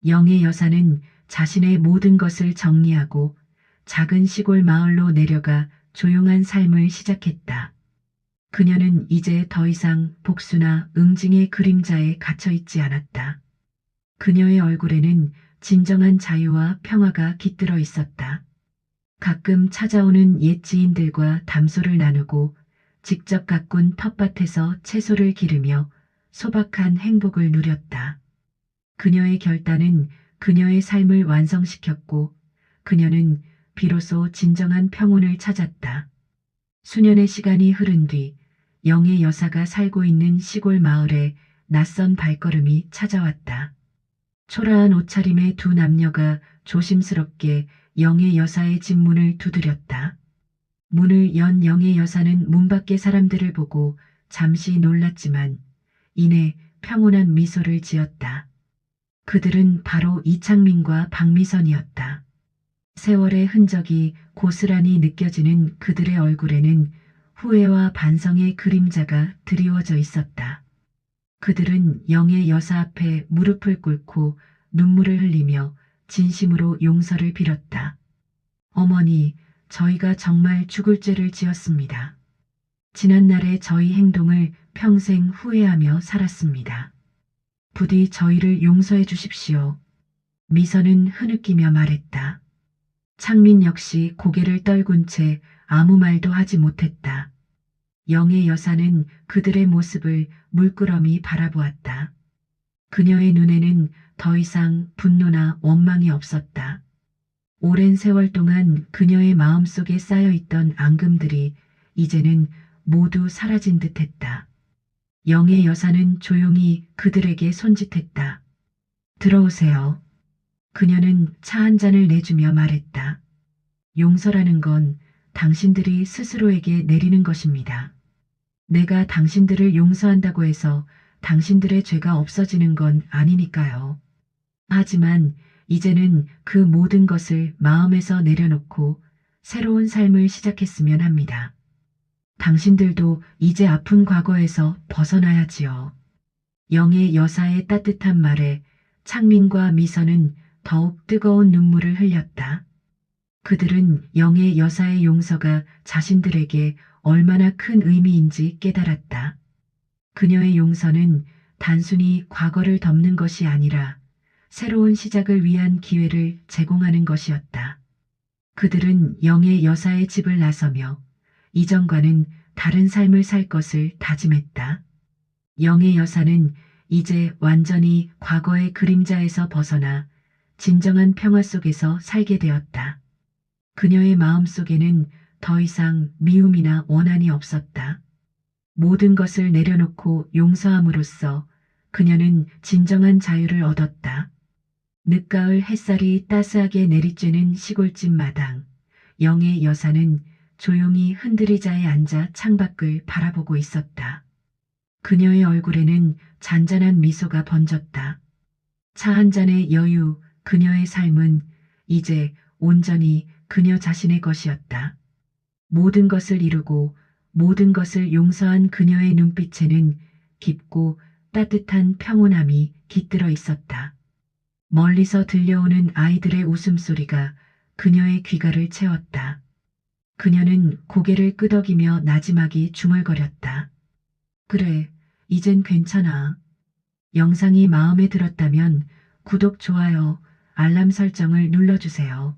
영의 여사는 자신의 모든 것을 정리하고 작은 시골 마을로 내려가 조용한 삶을 시작했다. 그녀는 이제 더 이상 복수나 응징의 그림자에 갇혀 있지 않았다. 그녀의 얼굴에는 진정한 자유와 평화가 깃들어 있었다. 가끔 찾아오는 옛 지인들과 담소를 나누고 직접 가꾼 텃밭에서 채소를 기르며 소박한 행복을 누렸다. 그녀의 결단은 그녀의 삶을 완성시켰고 그녀는 비로소 진정한 평온을 찾았다. 수년의 시간이 흐른 뒤 영의 여사가 살고 있는 시골 마을에 낯선 발걸음이 찾아왔다. 초라한 옷차림의 두 남녀가 조심스럽게 영의 여사의 집 문을 두드렸다. 문을 연 영의 여사는 문 밖의 사람들을 보고 잠시 놀랐지만 이내 평온한 미소를 지었다. 그들은 바로 이창민과 박미선이었다. 세월의 흔적이 고스란히 느껴지는 그들의 얼굴에는 후회와 반성의 그림자가 드리워져 있었다. 그들은 영의 여사 앞에 무릎을 꿇고 눈물을 흘리며 진심으로 용서를 빌었다. 어머니, 저희가 정말 죽을 죄를 지었습니다. 지난날의 저희 행동을 평생 후회하며 살았습니다. 부디 저희를 용서해 주십시오. 미선은 흐느끼며 말했다. 창민 역시 고개를 떨군 채 아무 말도 하지 못했다. 영의 여사는 그들의 모습을 물끄러미 바라보았다. 그녀의 눈에는 더 이상 분노나 원망이 없었다. 오랜 세월 동안 그녀의 마음속에 쌓여있던 앙금들이 이제는 모두 사라진 듯했다. 영의 여사는 조용히 그들에게 손짓했다. 들어오세요. 그녀는 차 한 잔을 내주며 말했다. 용서라는 건 당신들이 스스로에게 내리는 것입니다. 내가 당신들을 용서한다고 해서 당신들의 죄가 없어지는 건 아니니까요. 하지만 이제는 그 모든 것을 마음에서 내려놓고 새로운 삶을 시작했으면 합니다. 당신들도 이제 아픈 과거에서 벗어나야지요. 영의 여사의 따뜻한 말에 창민과 미선은 더욱 뜨거운 눈물을 흘렸다. 그들은 영의 여사의 용서가 자신들에게 얼마나 큰 의미인지 깨달았다. 그녀의 용서는 단순히 과거를 덮는 것이 아니라 새로운 시작을 위한 기회를 제공하는 것이었다. 그들은 영의 여사의 집을 나서며 이전과는 다른 삶을 살 것을 다짐했다. 영의 여사는 이제 완전히 과거의 그림자에서 벗어나 진정한 평화 속에서 살게 되었다. 그녀의 마음 속에는 더 이상 미움이나 원한이 없었다. 모든 것을 내려놓고 용서함으로써 그녀는 진정한 자유를 얻었다. 늦가을 햇살이 따스하게 내리쬐는 시골집 마당. 영의 여사는 조용히 흔들의자에 앉아 창밖을 바라보고 있었다. 그녀의 얼굴에는 잔잔한 미소가 번졌다. 차 한 잔의 여유, 그녀의 삶은 이제 온전히 그녀 자신의 것이었다. 모든 것을 이루고 모든 것을 용서한 그녀의 눈빛에는 깊고 따뜻한 평온함이 깃들어 있었다. 멀리서 들려오는 아이들의 웃음소리가 그녀의 귀가를 채웠다. 그녀는 고개를 끄덕이며 나지막이 중얼거렸다. 그래, 이젠 괜찮아. 영상이 마음에 들었다면 구독, 좋아요, 알람 설정을 눌러주세요.